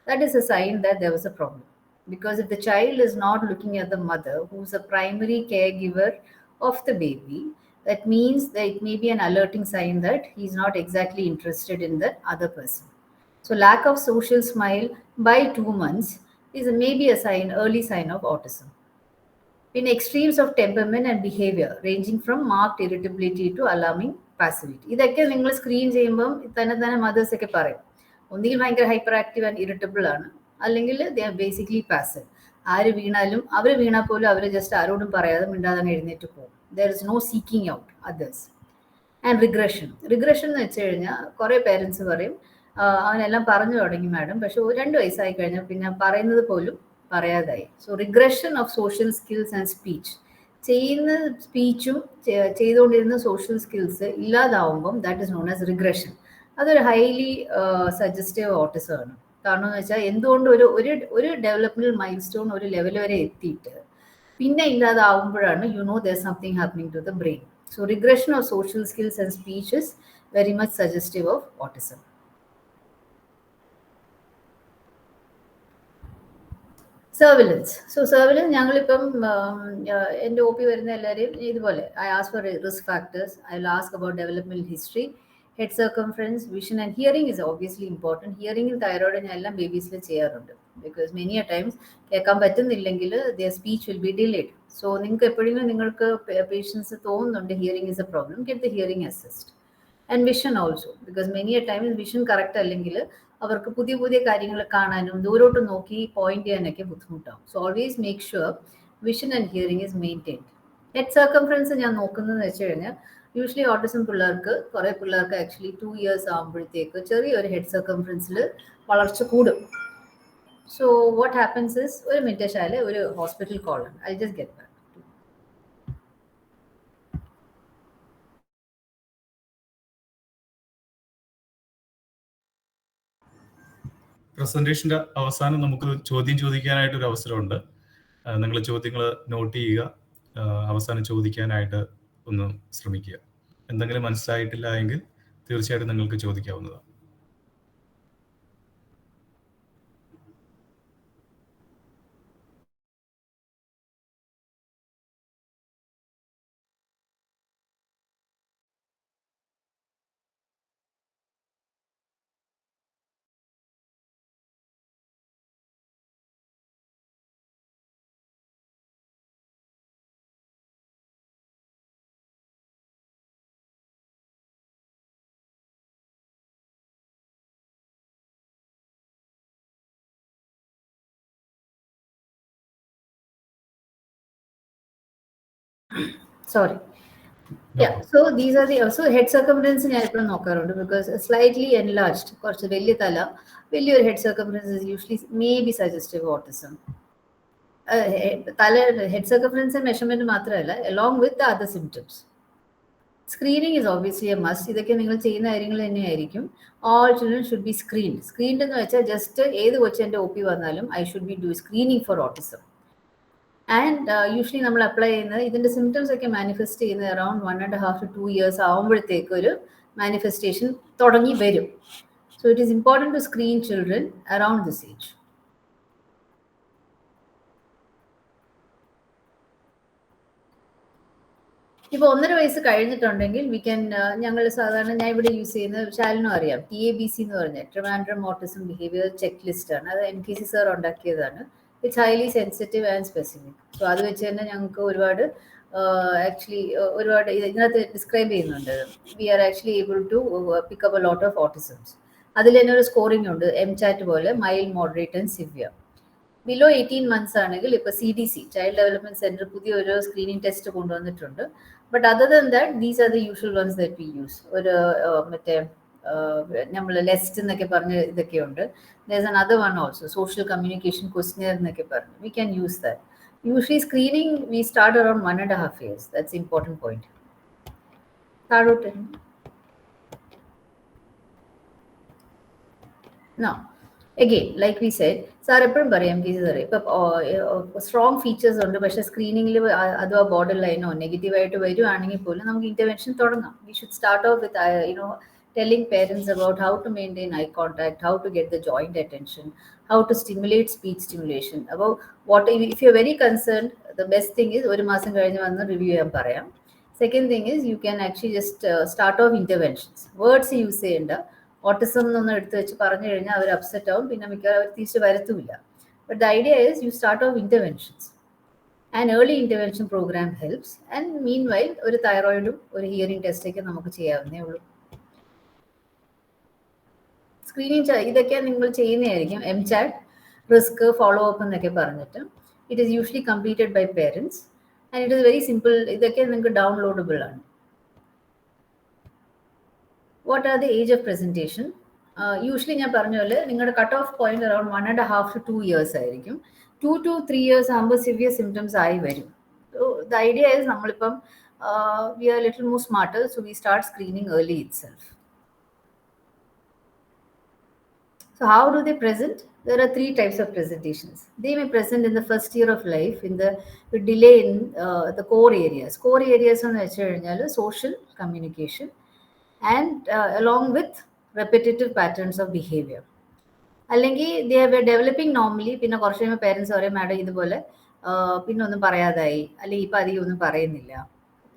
That is a sign that there was a problem. Because if the child is not looking at the mother, who's a primary caregiver of the baby, that means that it may be an alerting sign that he's not exactly interested in the other person. So lack of social smile by 2 months is maybe a sign, early sign of autism. In extremes of temperament and behavior ranging from marked irritability to alarming passivity. ഇതൊക്കെ നിങ്ങൾ screen ചെയ്യുമ്പം തന്നെ mothers ഒക്കെ പറയും ഒന്നുകിൽ ഭയങ്കര hyper active and irritable ആണ്, അല്ലെങ്കിൽ ദേ ആർ ബേസിക്കലി പാസീവ്. ആര് വീണാലും അവർ വീണാൽ പോലും അവർ ജസ്റ്റ് ആരോടും പറയാതെ മിണ്ടാതെ എഴുന്നേറ്റ് പോകും. There is no seeking out others. And regression. Regression എന്ന് വെച്ച് കഴിഞ്ഞാൽ കുറേ പേരൻസ് പറയും അവനെല്ലാം പറഞ്ഞു തുടങ്ങി മാഡം, പക്ഷെ 2 വയസ്സായി കഴിഞ്ഞാൽ പിന്നെ പറയുന്നത് പോലും പറയാതായി. So regression of social skills and speech. ചെയ്യുന്ന സ്പീച്ചും ചെയ്തുകൊണ്ടിരുന്ന സോഷ്യൽ സ്കിൽസ് ഇല്ലാതാവുമ്പം that is known as regression. അതൊരു ഹൈലി സജസ്റ്റീവ് ഓട്ടിസം ആണ്. കാരണം എന്ന് വെച്ചാൽ എന്തുകൊണ്ട് ഒരു ഡെവലപ്മെന്റൽ മൈൽ സ്റ്റോൺ ഒരു ലെവൽ വരെ എത്തിയിട്ട് പിന്നെ ഇല്ലാതാവുമ്പോഴാണ് you know there something happening to the brain. So regression of social skills and speech is very much suggestive of autism. Surveillance. So surveillance ഞങ്ങളിപ്പം എൻ്റെ OP വരുന്ന എല്ലാവരെയും ഇതുപോലെ I ask for risk factors, I will ask about developmental history, head circumference, vision and hearing is obviously important. ഹിയറിംഗും thyroid ഞാൻ എല്ലാം ബേബീസിൽ ചെയ്യാറുണ്ട്. Because many a times കേൾക്കാൻ പറ്റുന്നില്ലെങ്കിൽ their speech will be delayed. So നിങ്ങൾക്ക് എപ്പോഴെങ്കിലും നിങ്ങൾക്ക് പേഷ്യൻസ് തോന്നുന്നുണ്ട് hearing is a problem, get the hearing assist. And vision also, because many a times vision correct അല്ലെങ്കിൽ അവർക്ക് പുതിയ പുതിയ കാര്യങ്ങൾ കാണാനും ദൂരോട്ട് നോക്കി പോയിന്റ് ചെയ്യാനൊക്കെ ബുദ്ധിമുട്ടാവും. So always make sure vision and hearing is maintained. Head circumference ഞാൻ നോക്കുന്നതെന്ന് വെച്ച് കഴിഞ്ഞാൽ യൂഷ്വലി ഓട്ടിസം പിള്ളേർക്ക് കുറേ പിള്ളേർക്ക് ആക്ച്വലി 2 years ആകുമ്പോഴത്തേക്ക് ചെറിയൊരു ഹെഡ് സർക്കംഫറൻസിൽ വളർച്ച കൂടും. So what happens is, ഒരു മിനിറ്റ് ശാല, ഒരു ഹോസ്പിറ്റൽ കോൾ ആണ്. I'll just get back. പ്രസന്റേഷന്റെ അവസാനം നമുക്ക് ചോദ്യം ചോദിക്കാനായിട്ടൊരു അവസരമുണ്ട്. നിങ്ങൾ ചോദ്യങ്ങൾ നോട്ട് ചെയ്യുക, അവസാനം ചോദിക്കാനായിട്ട് ഒന്ന് ശ്രമിക്കുക. എന്തെങ്കിലും മനസ്സിലായിട്ടില്ല എങ്കിൽ തീർച്ചയായിട്ടും നിങ്ങൾക്ക് ചോദിക്കാവുന്നതാണ്. Sorry. Yeah, so these are the also head circumference ഞാൻ എപ്പോഴും നോക്കാറുണ്ട്, because slightly enlarged, കുറച്ച് വലിയ തല, വലിയൊരു head circumference is usually may be suggestive of autism. തല head circumference മെഷർമെന്റ് മാത്രമല്ല, along with the other symptoms. Screening is obviously a must. ഇതൊക്കെ നിങ്ങൾ ചെയ്യുന്ന കാര്യങ്ങൾ തന്നെയായിരിക്കും. All children should be screened. Screened എന്ന് വെച്ചാൽ ജസ്റ്റ് ഏത് കൊച്ചെൻ്റെ OP വന്നാലും I should be doing screening for autism. And usually നമ്മൾ അപ്ലൈ ചെയ്യുന്നത്, ഇതിൻ്റെ സിംറ്റംസ് ഒക്കെ മാനിഫെസ്റ്റ് ചെയ്യുന്നത് അറൌണ്ട് 1.5 to 2 years ആകുമ്പോഴത്തേക്ക് ഒരു മാനിഫെസ്റ്റേഷൻ തുടങ്ങി വരും. So it is important to screen children around this age. ഇപ്പോൾ 1.5 വയസ്സ് കഴിഞ്ഞിട്ടുണ്ടെങ്കിൽ വി ക്യാൻ, ഞങ്ങൾ സാധാരണ ഞാൻ ഇവിടെ യൂസ് ചെയ്യുന്ന ശാലിനും അറിയാം, TABC എന്ന് പറഞ്ഞാൽ Trivandrum autism behaviour check list ആണ്. അത് MKC സർ ഉണ്ടാക്കിയതാണ്. It's highly sensitive and specific. So അത് വെച്ച് തന്നെ ഞങ്ങൾക്ക് ഒരുപാട് ആക്ച്വലി ഒരുപാട് ഇതിനകത്ത് ഡിസ്ക്രൈബ് ചെയ്യുന്നുണ്ട്. We are actually able to pick up a lot of autisms. അതിൽ തന്നെ ഒരു സ്കോറിംഗ് ഉണ്ട്, MCHAT പോലെ, mild, moderate and severe. Below 18 months ആണെങ്കിൽ ഇപ്പോൾ CDC ചൈൽഡ് ഡെവലപ്മെന്റ് സെന്റർ പുതിയൊരു സ്ക്രീനിങ് ടെസ്റ്റ് കൊണ്ടുവന്നിട്ടുണ്ട്. But other than that these are the usual ones that we use. ഒരു മറ്റേ നമ്മൾ ലെസ്റ്റ് എന്നൊക്കെ പറഞ്ഞ് ഇതൊക്കെയുണ്ട്. There's another one also, social communication questionnaire എന്നൊക്കെ പറഞ്ഞു. We can use that. Usually screening we start around 1.5 years. That's the important point. Now, again, like we said, sir എപ്പോഴും പറയാം ഇപ്പോൾ സ്ട്രോങ് ഫീച്ചേഴ്സ് ഉണ്ട്, പക്ഷേ സ്ക്രീനിങ്ങിൽ അഥവാ ബോർഡർ ലൈനോ നെഗറ്റീവായിട്ട് വരുവാണെങ്കിൽ പോലും നമുക്ക് ഇന്റർവെൻഷൻ തുടങ്ങാം. We should start off with telling parents about how to maintain eye contact, how to get the joint attention, how to stimulate speech stimulation. About what if you're very concerned, the best thing is ഒരു മാസം കഴിഞ്ഞ് വന്ന് review ചെയ്യാൻ പറയാം. Second thing is you can actually just start off interventions. Words use ചെയ്യേണ്ട. Autism എന്നൊന്നും എടുത്ത് വെച്ച് പറഞ്ഞു കഴിഞ്ഞാൽ അവർ അപ്സെറ്റ് ആവും, പിന്നെ മിക്കവാറും അവർ തിരിച്ച് വരത്തുമില്ല. But the idea is you start off interventions. And early intervention programme helps. And meanwhile ഒരു തൈറോയിഡും ഒരു ഹിയറിംഗ് ടെസ്റ്റൊക്കെ നമുക്ക് ചെയ്യാവുന്നേ ഉള്ളൂ. സ്ക്രീനിങ് ഇതൊക്കെ നിങ്ങൾ ചെയ്യുന്നതായിരിക്കും. MCHAT, റിസ്ക്, ഫോളോ അപ്പ് എന്നൊക്കെ പറഞ്ഞിട്ട്. It is usually completed by parents and it is very simple. ഇതൊക്കെ നിങ്ങൾക്ക് ഡൗൺലോഡബിൾ ആണ്. What are the age of presentation? Usually ഞാൻ പറഞ്ഞ പോലെ നിങ്ങളുടെ cut off point around 1.5 to 2 years ആയിരിക്കും. 2 to 3 years ആകുമ്പോൾ സിവിയർ സിംറ്റംസ് ആയി വരും. സോ ദ ഐഡിയ ഈസ് നമ്മളിപ്പം we are little more smarter, so we start screening early itself. So how do they present? There are 3 types of presentations. They may present in the first year of life, in the delay in the core areas. Core areas on social communication and along with repetitive patterns of behavior. അല്ലെങ്കിൽ they are developing normally, പിന്നെ കുറച്ച് കഴിയുമ്പോൾ parents പറയും madam ഇതുപോലെ പിന്നെ ഒന്നും പറയാതായി, അല്ലെങ്കിൽ ഇപ്പം അധികം ഒന്നും പറയുന്നില്ല,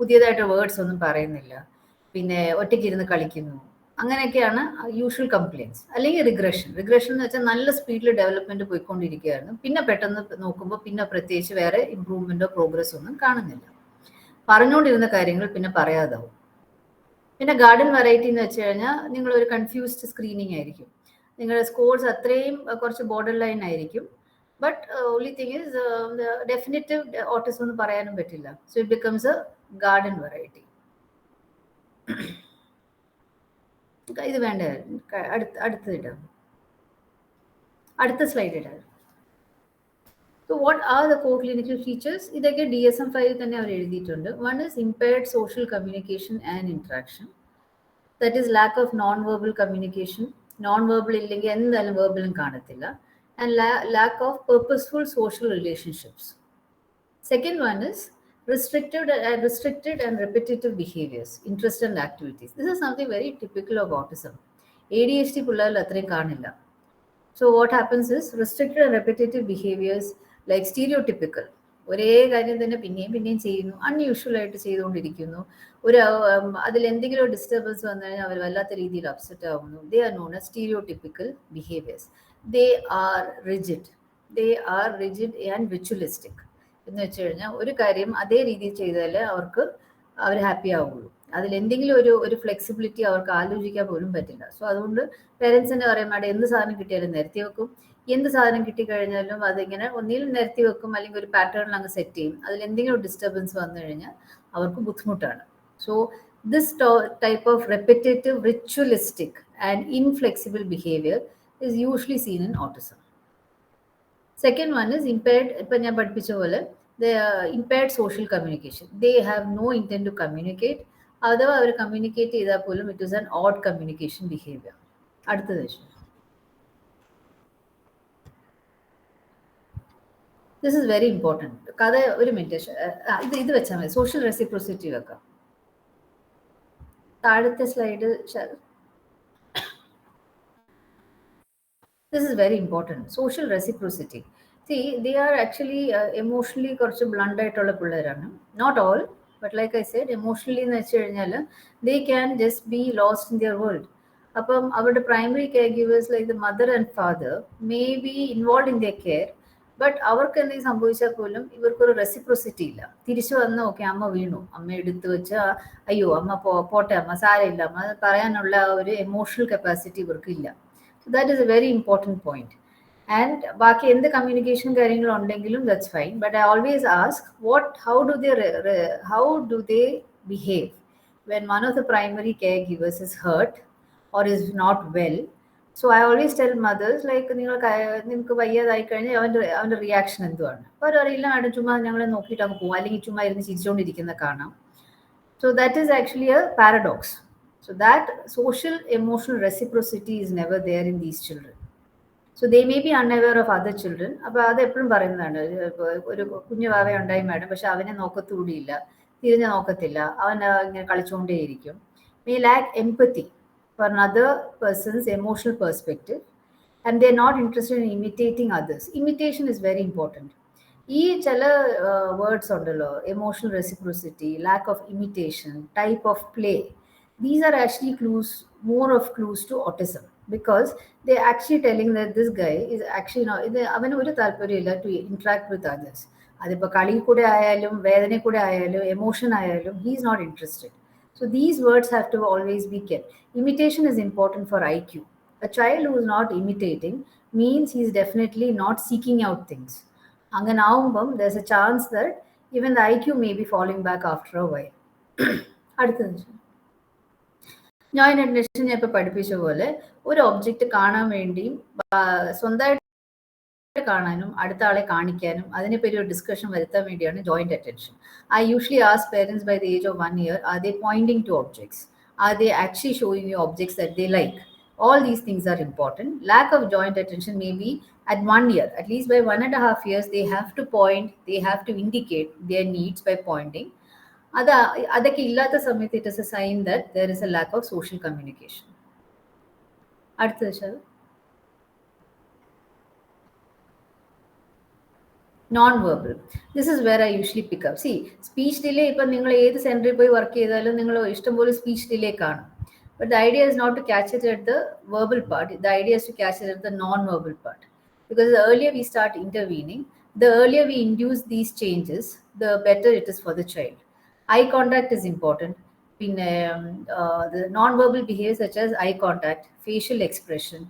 പുതിയതായിട്ട് വേർഡ്സ് ഒന്നും പറയുന്നില്ല, പിന്നെ ഒറ്റയ്ക്കിരുന്ന് കളിക്കുന്നു, അങ്ങനെയൊക്കെയാണ് യൂഷ്വൽ കംപ്ലയിൻസ്. അല്ലെങ്കിൽ റിഗ്രഷൻ എന്ന് വെച്ചാൽ നല്ല സ്പീഡിൽ ഡെവലപ്മെന്റ് പോയിക്കൊണ്ടിരിക്കുകയായിരുന്നു, പിന്നെ പെട്ടെന്ന് നോക്കുമ്പോൾ പിന്നെ പ്രത്യേകിച്ച് വേറെ ഇമ്പ്രൂവ്മെന്റോ പ്രോഗ്രസ് ഒന്നും കാണുന്നില്ല, പറഞ്ഞുകൊണ്ടിരുന്ന കാര്യങ്ങൾ പിന്നെ പറയാതാവും. പിന്നെ ഗാർഡൻ വെറൈറ്റി എന്ന് വെച്ച് കഴിഞ്ഞാൽ നിങ്ങളൊരു കൺഫ്യൂസ്ഡ് സ്ക്രീനിങ് ആയിരിക്കും, നിങ്ങളുടെ സ്കോർസ് അത്രയും കുറച്ച് ബോർഡർ ലൈൻ ആയിരിക്കും, but only thing is definitive autism എന്ന് പറയാനും പറ്റില്ല. So it becomes A garden variety. ഇത് വേണ്ട, അടുത്ത സ്ലൈഡ് ഇടാം. So what are the core clinical features? ഇതൊക്കെ DSM-5 തന്നെ അവർ എഴുതിയിട്ടുണ്ട്. One is impaired social communication and interaction. That is lack of non-verbal communication. Non-verbal ഇല്ലെങ്കിൽ എന്തായാലും verbal കാണത്തില്ല. And lack of purposeful social relationships. Second one is restricted and repetitive behaviors, interest and activities. This is something very typical of autism. ADHD പിള്ളേരിൽ അത്രയും കാണില്ല. So what happens is restricted and repetitive behaviors like stereotypical. ഒരേ കാര്യം തന്നെ പിന്നെയും പിന്നെയും ചെയ്യുന്നു, unusual ആയിട്ട് ചെയ്തുകൊണ്ടിരിക്കുന്നു. ഒരു അതിൽ എന്തെങ്കിലും ഡിസ്റ്റർബൻസ് വന്നു കഴിഞ്ഞാൽ അവർ വല്ലാത്ത രീതിയിൽ അപ്സെറ്റ് ആവുന്നു. They are known as സ്റ്റീരിയോടിപ്പിക്കൽ behaviours. They are rigid and ritualistic. എന്ന് വെച്ച് കഴിഞ്ഞാൽ ഒരു കാര്യം അതേ രീതിയിൽ ചെയ്താലേ അവർ ഹാപ്പി ആവുള്ളൂ. അതിൽ എന്തെങ്കിലും ഒരു ഫ്ലെക്സിബിലിറ്റി അവർക്ക് ആലോചിക്കാൻ പോലും പറ്റില്ല. സോ അതുകൊണ്ട് പേരൻസിന് പറയാൻ വേണ്ടി എന്ത് സാധനം കിട്ടിയാലും നിരത്തി വെക്കും. എന്ത് സാധനം കിട്ടിക്കഴിഞ്ഞാലും അതിങ്ങനെ ഒന്നിൽ നിരത്തി വെക്കും, അല്ലെങ്കിൽ ഒരു പാറ്റേണിൽ അങ്ങ് സെറ്റ് ചെയ്യും. അതിൽ എന്തെങ്കിലും ഡിസ്റ്റർബൻസ് വന്നു കഴിഞ്ഞാൽ അവർക്ക് ബുദ്ധിമുട്ടാണ്. So this type of repetitive ritualistic and inflexible behaviour is usually scene in autism. Second one is impaired, ഇപ്പം ഞാൻ പഠിപ്പിച്ച പോലെ impaired social communication. They have no intent to communicate. അഥവാ അവർ കമ്മ്യൂണിക്കേറ്റ് ചെയ്താൽ പോലും it is an odd communication behaviour. അടുത്തത് this is very important. കഥ ഒരു മിനിറ്റ്, ഇത് വെച്ചാൽ മതി. സോഷ്യൽ റെസിപ്രോസിറ്റി വെക്കാം. താഴത്തെ slide. This is very important. Social reciprocity. See, they are actually emotionally കുറച്ച് blunt ആയിട്ടുള്ള പിള്ളേരാണ്. Not all, but like I said, emotionally എന്ന് വെച്ച് കഴിഞ്ഞാൽ they can just be lost in their world. അപ്പം അവരുടെ primary caregivers like the mother and father may be involved in their care, but അവർക്ക് എന്തെങ്കിലും സംഭവിച്ചാൽ പോലും ഇവർക്കൊരു റെസിപ്രോസിറ്റി ഇല്ല. തിരിച്ചു വന്ന് ഓക്കെ അമ്മ വീണു, അമ്മ എടുത്തു വെച്ച് അയ്യോ അമ്മ പോട്ടെ അമ്മ സാരമില്ല അമ്മ പറയാനുള്ള ഒരു എമോഷണൽ കപ്പാസിറ്റി ഇവർക്ക് ഇല്ല. So that is a very important point. And ബാക്കി എന്ത് കമ്മ്യൂണിക്കേഷൻ കാര്യങ്ങളും ഉണ്ടെങ്കിലും that's fine. But I always ask, how do they behave when one of the primary caregivers is hurt or is not well? So I always tell mothers like നിങ്ങൾക്ക് വയ്യാതായി കഴിഞ്ഞാൽ അവൻ്റെ reaction എന്തുവാണ്. അപ്പോൾ അവരറിയില്ല madam ചുമ്മാ ഞങ്ങളെ നോക്കിയിട്ട് അങ്ങ് പോകും, അല്ലെങ്കിൽ ചുമ്മാ ഇരുന്ന് ചിരിച്ചുകൊണ്ടിരിക്കുന്ന കാണാം. So that is actually a paradox. So that social emotional reciprocity is never there in these children. So they may be unaware of other children. അപ്പോൾ അത് എപ്പോഴും പറയുന്നതാണ്, ഒരു കുഞ്ഞു വാവ ഉണ്ടായി മാഡം, പക്ഷെ അവനെ നോക്കത്തുകൂടിയില്ല, തിരിഞ്ഞ് നോക്കത്തില്ല, അവൻ ഇങ്ങനെ കളിച്ചുകൊണ്ടേയിരിക്കും. May lack empathy for another person's emotional perspective, and they're not interested in imitating others. Imitation is very important. ഈ ചില വേർഡ്സ് ഉണ്ടല്ലോ, emotional reciprocity, lack of imitation, type of play, these are actually more of clues to autism, because they're actually telling that this guy is actually not, അവന് ഒരു താല്പര്യമില്ല to interact with others. അതിപ്പോൾ കളി കൂടെ ആയാലും വേദന കൂടെ ആയാലും എമോഷൻ ആയാലും he is not interested. So these words have to always be kept. Imitation is important for IQ. A child who is not imitating means he is definitely not seeking out things. അങ്ങനെ ആവുമ്പം there's a chance that even the IQ may be falling back after a while. അടുത്തത് ഞാൻ definition ഞാൻ ഇപ്പോൾ പഠിപ്പിച്ച പോലെ ഒരു object കാണാൻ വേണ്ടിയും സ്വന്തമായിട്ട് കാണാനും അടുത്ത ആളെ കാണിക്കാനും അതിനെപ്പറ്റി ഒരു ഡിസ്കഷൻ വരുത്താൻ വേണ്ടിയാണ് joint attention. I usually ask parents by the age of 1 year, are they pointing to objects, are they actually showing you objects that they like. All these things are important. Lack of joint attention may be at 1 year. At least by 1.5 years, they have to point, they have to indicate their needs by pointing. അതൊക്കെ ഇല്ലാത്ത സമയത്ത് it is a sign that there is a lack of social communication. അടുത്തത് വെച്ചാൽ non verbal. This is where I usually pick up. See speech delay, ഇപ്പം നിങ്ങൾ ഏത് സെൻറ്ററിൽ പോയി വർക്ക് ചെയ്താലും നിങ്ങൾ ഇഷ്ടംപോലെ സ്പീച്ച് ഡിലേ കാണും. But the idea is not to catch it at the verbal part. The idea is to catch it at the non-verbal part. Because the earlier we start intervening, the earlier we induce these changes, the better it is for the child. Eye contact is important. The non-verbal behaviors such as eye contact, facial expression,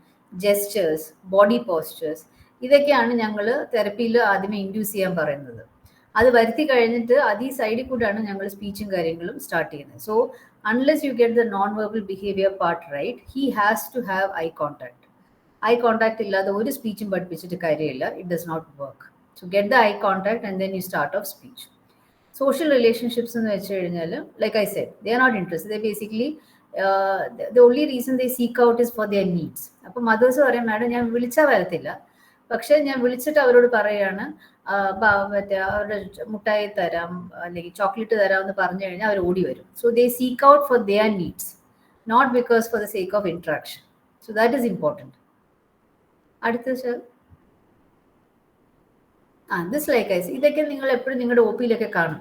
gestures, body postures, ഇതൊക്കെയാണ് ഞങ്ങൾ തെറപ്പിയിൽ ആദ്യമേ induce ചെയ്യാൻ പറയുന്നത്. അത് വരുത്തി കഴിഞ്ഞിട്ട് അത് ഈ സൈഡിൽ കൂടെയാണ് ഞങ്ങൾ സ്പീച്ചും കാര്യങ്ങളും സ്റ്റാർട്ട് ചെയ്യുന്നത്. So unless you get the non-verbal behavior part right, he has to have eye contact. Eye contact illada oru speechum പഠിപ്പിച്ചിട്ട് കാര്യമില്ല, it does not work. So get the eye contact and then you start off speech. Social relationships in the like I said, they are not interested. They basically the only reason they seek out is for their needs. അപ്പോൾ mothers പറയാം madam ഞാൻ വിളിച്ചാൽ വരത്തില്ല, പക്ഷെ ഞാൻ വിളിച്ചിട്ട് അവരോട് പറയാണ് മറ്റേ അവരുടെ മുട്ടായി തരാം അല്ലെങ്കിൽ ചോക്ലേറ്റ് തരാം എന്ന് പറഞ്ഞു കഴിഞ്ഞാൽ അവർ ഓടി വരും. So they seek out for their needs, not because for the sake of interaction. So that is important. അടുത്ത സർ, ദിസ് ലൈക്ക് ഐസ്, ഇതൊക്കെ നിങ്ങൾ എപ്പോഴും നിങ്ങളുടെ ഒ പിയിലൊക്കെ കാണും.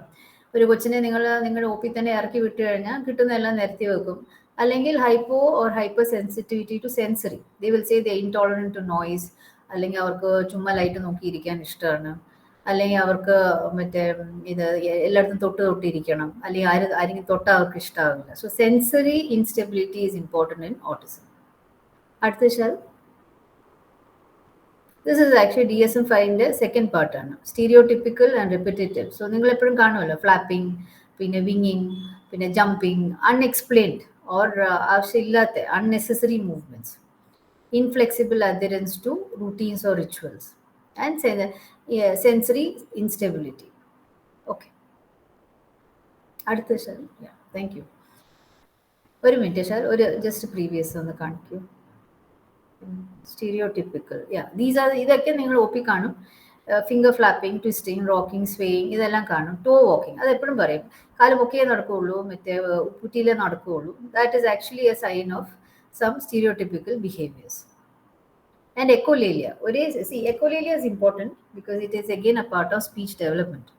ഒരു കൊച്ചിനെ നിങ്ങളുടെ ഒ പി തന്നെ ഇറക്കി വിട്ട് കഴിഞ്ഞാൽ കിട്ടുന്നതെല്ലാം നിരത്തി വെക്കും. അല്ലെങ്കിൽ hypo or hyper sensitivity to sensory, they will say they intolerant to noise, അല്ലെങ്കിൽ അവർക്ക് ചുമ്മാ ലൈറ്റ് നോക്കിയിരിക്കാൻ ഇഷ്ടമാണ്, അല്ലെങ്കിൽ അവർക്ക് മറ്റേ ഇത് എല്ലായിടത്തും തൊട്ടിരിക്കണം, അല്ലെങ്കിൽ ആരെങ്കിലും തൊട്ടാൽ അവർക്ക് ഇഷ്ടമാവില്ല. So sensory instability is important in autism. അടുത്ത Shal, this is actually DSM-5 second part ആണ്, stereotypical and repetitive. So നിങ്ങൾ എപ്പോഴും കാണുമല്ലോ ഫ്ലാപ്പിംഗ്, പിന്നെ വിങ്ങിങ്, പിന്നെ ജമ്പിങ്, അൺഎക്സ്പ്ലെയിൻഡ് ഓർ ആവശ്യമില്ലാത്ത unnecessary movements, inflexible adherence to routines or rituals, and sensory instability. Okay, അടുത്ത Shal. Thank you. ഒരു മിനിറ്റ് ശാൽ, ഒരു ജസ്റ്റ് പ്രീവിയസ് ഒന്ന് കാണിക്കൂ. സ്റ്റീരിയോടിപ്പിക്കൽ, ഇതൊക്കെ നിങ്ങൾ ഒ പി കാണും. Finger flapping, twisting, rocking, swaying, ഇതെല്ലാം കാണും. ടോ വാക്കിംഗ്, അത് എപ്പോഴും പറയും കാല് പൊക്കിയേ നടക്കുകയുള്ളൂ, മറ്റേ ഉപ്പുറ്റിയിലേ നടക്കുകയുള്ളൂ. That is actually a sign of some stereotypical behaviours. And echolalia, echolalia is important because it is again a part of speech development.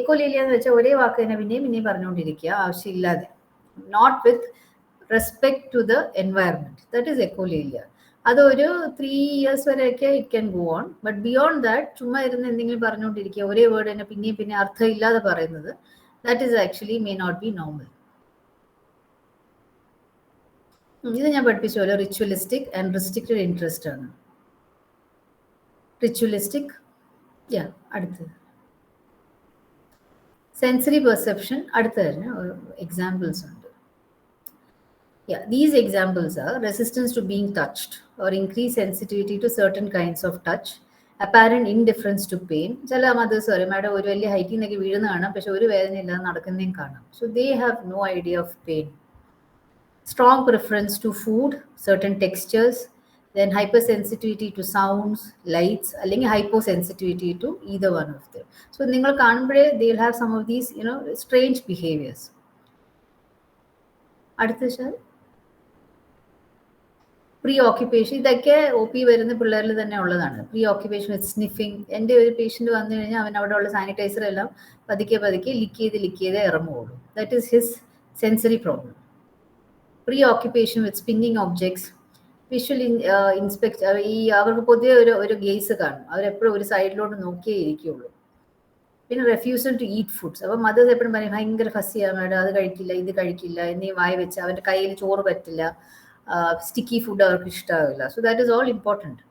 Echolalia എന്ന് വെച്ചാൽ ഒരേ വാക്ക് തന്നെ പിന്നെയും പറഞ്ഞുകൊണ്ടിരിക്കുക ആവശ്യമില്ലാതെ, not with respect to the environment. That is echolalia. അതൊരു 3 years വരെയൊക്കെ it can go on, but beyond that ചുമ്മാ ഇരുന്ന് എന്തെങ്കിലും പറഞ്ഞുകൊണ്ടിരിക്കുക, ഒരേ വേർഡ് തന്നെ പിന്നെ അർത്ഥമില്ലാതെ പറയുന്നത്, that is actually may not be normal. ഇത് ഞാൻ പഠിപ്പിച്ച പോലെ റിച്വലിസ്റ്റിക് ആൻഡ് റെസ്ട്രിക്റ്റഡ് ഇൻട്രസ്റ്റ് ആണ്. റിച്വലിസ്റ്റിക്, അടുത്തത് സെൻസറി പെർസെപ്ഷൻ. അടുത്തതിന് എക്സാമ്പിൾസ് ഉണ്ട്. These examples are resistance to being touched or increased sensitivity to certain kinds of touch, apparent indifference to pain. ചില mothers പറയും മാഡം ഒരു വലിയ ഹൈറ്റിൽ നിന്നൊക്കെ വീഴുന്ന കാണാം, പക്ഷെ ഒരു വേദന ഇല്ലാതെ നടക്കുന്നതും കാണാം. So they have no idea of pain. Strong preference to food, certain textures, then hypersensitivity to sounds, lights, അല്ലെങ്കിൽ hyposensitivity to either one of them. So നിങ്ങൾ കാണുമ്പോഴേ they will have some of these strange behaviors. അടുത്ത ശാൽ, pre occupation. ഇതൊക്കെ O P വരുന്ന പിള്ളേരിൽ തന്നെ ഉള്ളതാണ്. Pre occupation വിത്ത് sniffing. എൻ്റെ ഒരു പേഷ്യൻ്റ് വന്നു കഴിഞ്ഞാൽ അവൻ അവിടെ ഉള്ള സാനിറ്റൈസർ എല്ലാം പതുക്കെ ലിക്ക് ചെയ്ത് ഇറങ്ങുകയുള്ളൂ. That is his sensory problem. Preoccupation with spinning objects, visual inspect. അവർക്ക് പൊതുവെ ഒരു ഗേസ് കാണും, അവരെപ്പോഴും ഒരു സൈഡിലോട്ട് നോക്കിയേ ഇരിക്കുകയുള്ളൂ. പിന്നെ റെഫ്യൂസൽ ടു ഈറ്റ് ഫുഡ്സ്. അപ്പം മദേഴ്സ് എപ്പോഴും പറയും ഭയങ്കര ഫസ്സിയാണ് മാഡം, അത് കഴിക്കില്ല ഇത് കഴിക്കില്ല എന്നീ വായി വെച്ച് അവൻ്റെ കയ്യിൽ ചോറ് പറ്റില്ല, സ്റ്റിക്കി ഫുഡ് അവർക്ക് ഇഷ്ടമാവില്ല. So that is all important.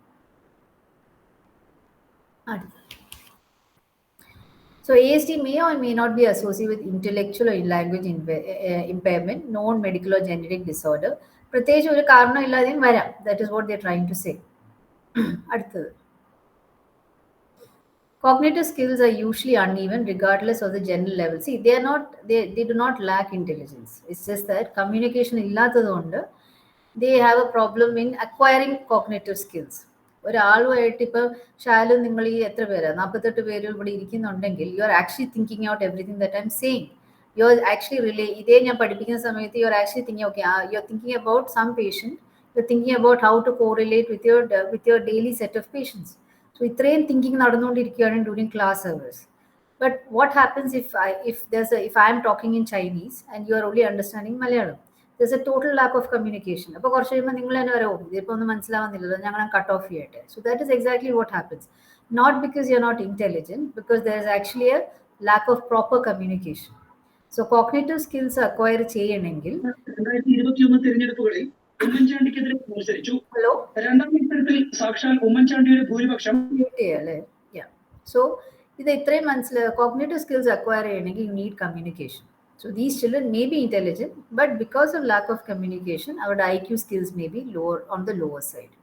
So ASD may or may not be associated with intellectual or language impairment, non-medical or genetic disorder. പ്രത്യേകിച്ച് ഒരു കാരണം ഇല്ലാതെയും വരാം. That is what they are trying to say. അടുത്തത്, cognitive skills are usually uneven regardless of the general level. See, they do not lack intelligence. It's just that communication illathathonde they have a problem in acquiring cognitive skills. ഒരാളുമായിട്ട് ഇപ്പോൾ ഷാലും നിങ്ങൾ ഈ എത്ര പേര് 48 പേര് ഇവിടെ ഇരിക്കുന്നുണ്ടെങ്കിൽ you are actually thinking out everything that I am saying. You are actually ഇതേ ഞാൻ പഠിപ്പിക്കുന്ന സമയത്ത് you are actually thinking okay you are thinking about some patient, you are thinking about how to correlate with your daily set of patients. So ഇത്രയും thinking നടന്നുകൊണ്ടിരിക്കുകയാണ് during class hours. But what happens if I am talking in Chinese and you are only understanding Malayalam? There's a total lack of communication. അപ്പോൾ കുറച്ച് കഴിയുമ്പോൾ നിങ്ങൾ തന്നെ വരാം, ഇതിപ്പോൾ ഒന്നും മനസ്സിലാവുന്നില്ലല്ലോ, ഞങ്ങൾ കട്ട് ഓഫ് ചെയ്യട്ടെ. So that is exactly what happens. Not because you are not intelligent, because there is actually a lack of proper communication. So cognitive skills acquire ചെയ്യണമെങ്കിൽ 2021 തെരഞ്ഞെടുപ്പുകളിൽ ഉമ്മൻചാണ്ടിക്കെതിരെ മത്സരിച്ചു. ഹലോ, രണ്ടാം മത്സരത്തിൽ സാക്ഷാൽ ഉമ്മൻചാണ്ടിയുടെ ഭൂരിപക്ഷം അല്ലേ. സോ ഇത് ഇത്രയും കോഗ്നിറ്റീവ് സ്കിൽസ് അക്വയർ ചെയ്യണമെങ്കിൽ you need communication. So these children may be intelligent, but because of lack of communication, our IQ skills may be lower, on the lower side.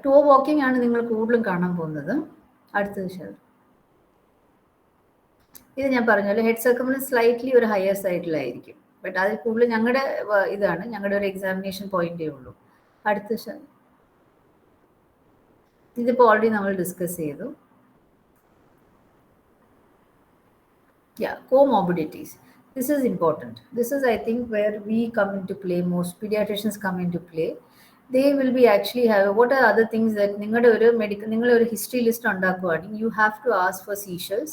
Toe walking ആണ് നിങ്ങൾ കൂടുതലും കാണാൻ പോകുന്നത്. അടുത്തത് share. ഇത് ഞാൻ പറഞ്ഞല്ലോ, ഹെഡ് സർക്കംഫറൻസ് സ്ലൈറ്റ്ലി ഒരു ഹയർ സൈഡിലായിരിക്കും. ബട്ട് അതിൽ കൂടുതൽ ഞങ്ങളുടെ ഇതാണ്, ഞങ്ങളുടെ ഒരു എക്സാമിനേഷൻ പോയിന്റേ ഉള്ളൂ. അടുത്ത ഷെയർ. ഇതിപ്പോൾ ഓൾറെഡി നമ്മൾ ഡിസ്കസ് ചെയ്തു. Comorbidities. This is important. This is, I think, where we come into play. Most pediatricians come into play. They will be actually have what are other things that നിങ്ങളുടെ ഒരു medical, നിങ്ങളുടെ ഒരു history list ഉണ്ടാക്കുകയാണെങ്കിൽ you have to ask for seizures,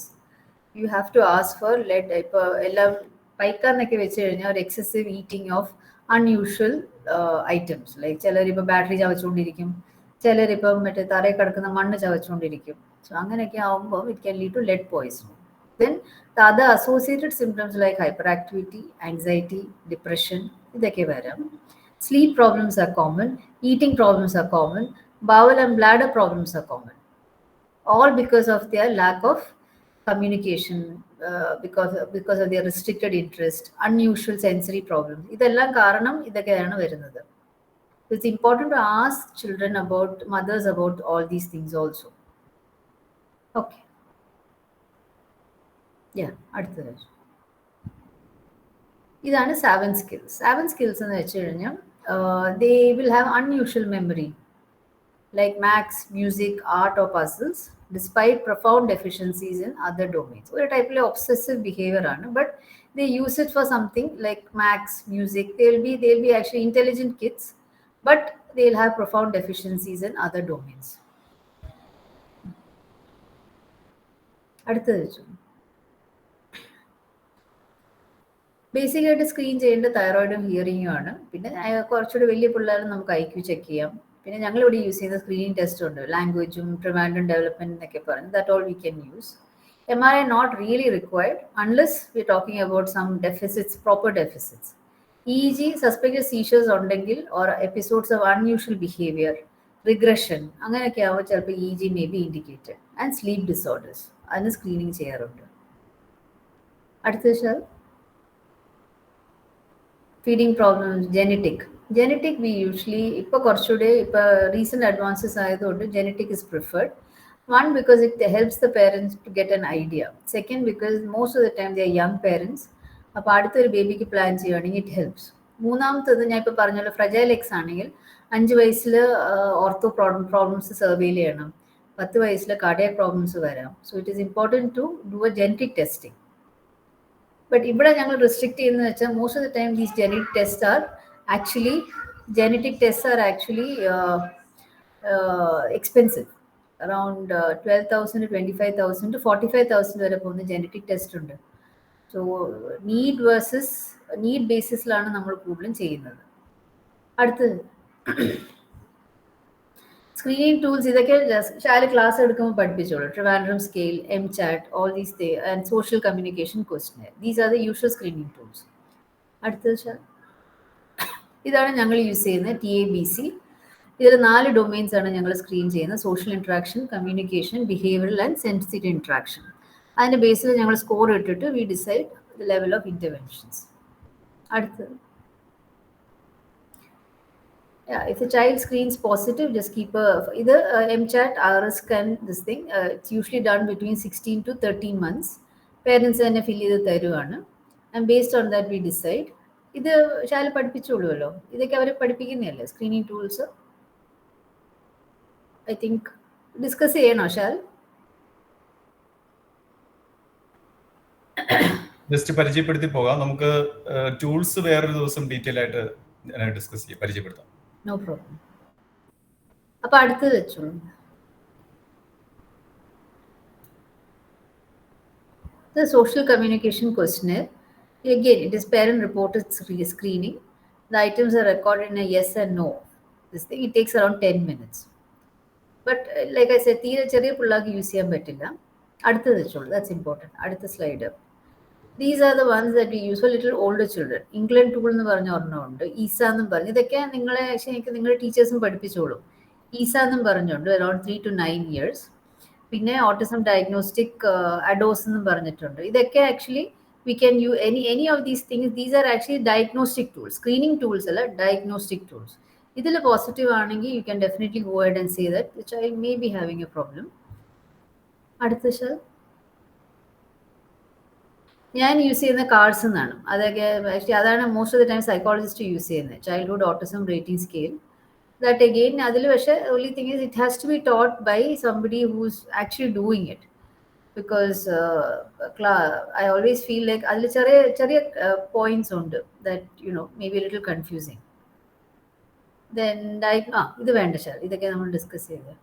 you have to ask for ഇപ്പോൾ എല്ലാം പൈക്കാന്നൊക്കെ വെച്ച് കഴിഞ്ഞാൽ ഒരു excessive eating of unusual items. Like ചിലരിപ്പോൾ ബാറ്ററി ചവച്ചുകൊണ്ടിരിക്കും, ചിലരിപ്പം മറ്റേ തറയിൽ കിടക്കുന്ന മണ്ണ് ചവച്ചുകൊണ്ടിരിക്കും. സോ അങ്ങനെയൊക്കെ ആകുമ്പോൾ it can lead to lead poison. Then the other associated symptoms like hyperactivity, anxiety, depression, ഇതൊക്കെ വരാം. Sleep problems are common, eating problems are common, bowel and bladder problems are common. All because of their lack of communication, because of their restricted interest, unusual sensory problems. ഇതെല്ലാം കാരണം ഇതൊക്കെയാണ് വരുന്നത്. It's important to ask children about, mothers about all these things also. Okay. അടുത്തത് ഇതാണ് 7 skills. 7 skills എന്ന് വെച്ച് കഴിഞ്ഞാൽ they will have unusual memory like maths, music, art or puzzles despite profound deficiencies in other domains. ഒരു ടൈപ്പിലെ obsessive behaviour ആണ്, but they use it for something like maths, music. They'll be actually intelligent kids, but they'll have profound deficiencies in other domains. അടുത്തത് വെച്ചു ബേസിക്കായിട്ട് screen ചെയ്യേണ്ട തൈറോയിഡും ഹിയറിങ്ങും ആണ്. പിന്നെ കുറച്ചുകൂടി വലിയ പിള്ളേരും നമുക്ക് IQ ചെക്ക് ചെയ്യാം. പിന്നെ ഞങ്ങളിവിടെ യൂസ് ചെയ്യുന്ന സ്ക്രീനിങ് ടെസ്റ്റ് ഉണ്ട്, ലാംഗ്വേജും ട്രിമാൻഡ്രം ഡെവലപ്മെന്റ് എന്നൊക്കെ പറഞ്ഞു. That all we can use. MRI not really required unless we're talking about some deficits, proper deficits. EEG suspected seizures ഉണ്ടെങ്കിൽ or episodes of unusual behavior, regression, അങ്ങനെയൊക്കെ ആവുമ്പോൾ ചിലപ്പോൾ EEG may be indicated. And sleep disorders, അതിന് screening ചെയ്യാറുണ്ട്. അടുത്ത ശാൽ feeding problems, genetic we usually ഇപ്പോൾ കുറച്ചുകൂടെ ഇപ്പോൾ റീസെന്റ് അഡ്വാൻസസ് ആയതുകൊണ്ട് genetic is preferred. One, because it helps the parents to get an idea. Second, because most of the time they are young parents. അപ്പോൾ അടുത്തൊരു ബേബിക്ക് plan ചെയ്യുകയാണെങ്കിൽ it helps. മൂന്നാമത്തത് ഞാൻ ഇപ്പോൾ പറഞ്ഞല്ലോ, ഫ്രജൈൽ എക്സ് ആണെങ്കിൽ 5 വയസ്സിൽ ഓർത്തോ പ്രോബ്ലംസ് സർവേ ചെയ്യണം, 10 വയസ്സിൽ കാർഡിയാക് പ്രോബ്ലംസ് വരാം. So it is important to do a genetic testing. But ഇവിടെ ഞങ്ങൾ റിസ്ട്രിക്ട് ചെയ്യുന്നത് വെച്ചാൽ most of the time these genetic test are actually expensive. Around 12,000 to 25,000 to 45,000 വരെ പോകുന്ന ജെനറ്റിക് ടെസ്റ്റ് ഉണ്ട്. സോ നീഡ് ബേസിസിലാണ് നമ്മൾ കൂടുതലും ചെയ്യുന്നത്. അടുത്തത് സ്ക്രീനിങ് ടൂൾസ്. ഇതൊക്കെ ശാല ക്ലാസ് എടുക്കുമ്പോൾ പഠിപ്പിച്ചോളൂ. Trivandrum scale, MChat, all these and social communication questionnaire. These are the usual screening tools. അടുത്തത് ഇതാണ് ഞങ്ങൾ യൂസ് ചെയ്യുന്നത് TABC. ഇതിൽ 4 ഡൊമെയിൻസ് ആണ് ഞങ്ങൾ സ്ക്രീൻ ചെയ്യുന്നത്: social interaction, communication, behavioural and sensitive interaction. അതിൻ്റെ ബേസിൽ ഞങ്ങൾ സ്കോർ ഇട്ടിട്ട് we decide the level of interventions. അടുത്തത് if the child screens positive, just keep either MChat, RS scan, this thing. It's usually done between 16 to 13 months. Parents തന്നെ ഫിൽ ചെയ്ത് തരുവാണ്. And based on that we decide. ഇത് ശാല പഠിപ്പിച്ചോളൂല്ലോ, ഇതൊക്കെ അവർ പഠിപ്പിക്കുന്നതല്ലേ screening tools. I think discuss ചെയ്യണോ Shal? Just പരിചയപ്പെടുത്തി പോകാം. നമുക്ക് ടൂൾസ് വേറൊരു ദിവസം ഡീറ്റെയിൽ ആയിട്ട് ഡിസ്കസ് ചെയ്യാം, പരിചയപ്പെടുത്താം. No problem. അപ്പൊ അടുത്തത് വെച്ചോളൂ. The social communication questionnaire. Again, it is parent reported screening. The items are recorded in a yes and no. This thing, it takes around 10 minutes. But like I said, തീരെ ചെറിയ പിള്ളേർക്ക് use ചെയ്യാൻ പറ്റില്ല. അടുത്തത് വെച്ചോളൂ, that's important. അടുത്ത slide. These are the ones that we use for little older children. England tool എന്ന് പറഞ്ഞ ഒരെണ്ണമുണ്ട്, ഈസ എന്നും പറഞ്ഞു. ഇതൊക്കെ നിങ്ങളെ ശരിക്കും നിങ്ങളുടെ ടീച്ചേഴ്സും പഠിപ്പിച്ചോളൂ. ഈസ എന്നും പറഞ്ഞുണ്ട്, അറൌണ്ട് 3 to 9 years. പിന്നെ ഓട്ടിസം ഡയഗ്നോസ്റ്റിക് അഡോസ് എന്നും പറഞ്ഞിട്ടുണ്ട്. ഇതൊക്കെ actually we can you any of these things. These are actually diagnostic tools. Screening tools അല്ല, diagnostic tools. ഇതിൽ പോസിറ്റീവ് ആണെങ്കിൽ you can definitely go ahead and say that the child may be having A problem. അടുത്ത ശാൽ ഞാൻ use ചെയ്യുന്ന cards എന്നാണ്. അതൊക്കെ actually അതാണ് most of the time psychologist use ചെയ്യുന്നത്, childhood autism rating scale. That again അതിൽ പക്ഷേ only thing is it has to be taught by somebody who's actually doing it, because I always feel like അതിൽ ചെറിയ ചെറിയ points ഉണ്ട് that maybe a little confusing. Then ഇത് വേണ്ട ശാൽ, ഇതൊക്കെ നമ്മൾ ഡിസ്കസ് ചെയ്ത്.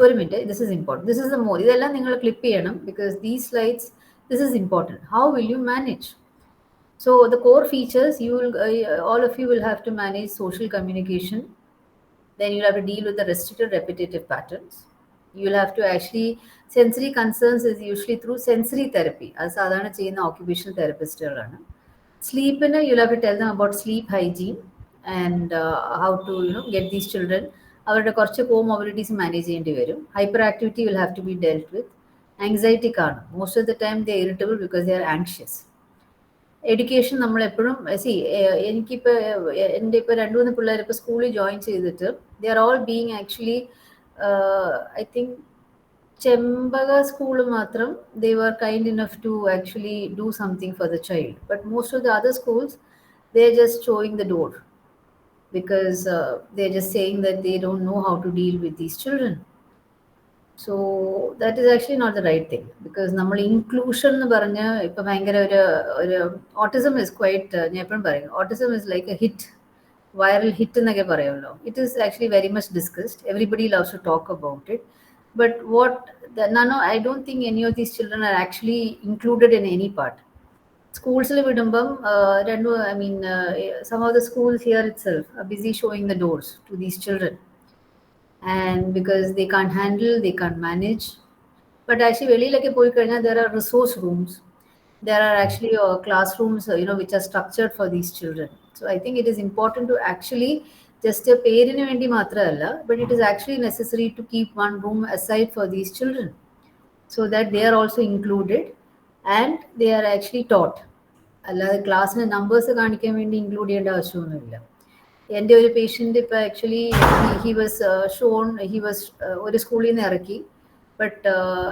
ഒരു minute, this is important, this is the more, ഇതെല്ലാം നിങ്ങൾ ക്ലിപ്പ് ചെയ്യണം, because these slides, this is important. How will you manage? So the core features, you will all of you will have to manage social communication. Then you'll have to deal with the restricted repetitive patterns. You'll have to actually, sensory concerns is usually through sensory therapy. As sadhana cheyna occupational therapistകളാണ്. Sleep, you'll have to tell them about sleep hygiene and how to get these children, അവരുടെ കുറച്ച് comorbidities manage ചെയ്യേണ്ടി വരും. Hyperactivity will have to be dealt with. Anxiety കാണും. Most of the time they are irritable because they are anxious. Education നമ്മളെപ്പോഴും എനിക്കിപ്പോൾ എൻ്റെ ഇപ്പോൾ 2-3 പിള്ളേർ ഇപ്പോൾ സ്കൂളിൽ ജോയിൻ ചെയ്തിട്ട് they are all being actually I think Chempaka school മാത്രം they were kind enough to actually do something for the child, but most of the other schools they are just showing the door because they're just saying that they don't know how to deal with these children. So that is actually not the right thing, because നമ്മൾ inclusion എന്ന് പറഞ്ഞ് ഇപ്പം ഭയങ്കര ഒരു autism is quite, ഞാൻ എപ്പോഴും പറയും autism is like a hit, viral hit എന്നൊക്കെ പറയുമല്ലോ. It is actually very much discussed, everybody loves to talk about it, but I don't think any of these children are actually included in any part. സ്കൂൾസിൽ വിടുമ്പം some of the schools here itself are busy showing the doors to these children, and because they can't handle, they can't manage. But actually വെളിയിലൊക്കെ പോയി കഴിഞ്ഞാൽ there are resource rooms, there are actually classrooms which are structured for these children. So I think it is important to actually just a പേരിന് വേണ്ടി മാത്രമല്ല, but it is actually necessary to keep one room aside for these children so that they are also included and they are actually taught. അല്ലാതെ ക്ലാസ്സിന് numbers കാണിക്കാൻ വേണ്ടി include ചെയ്യേണ്ട ആവശ്യമൊന്നുമില്ല. എൻ്റെ ഒരു പേഷ്യൻ്റ് ഇപ്പോൾ actually he was shown, he was ഒരു സ്കൂളിൽ നിന്ന് ഇറക്കി, but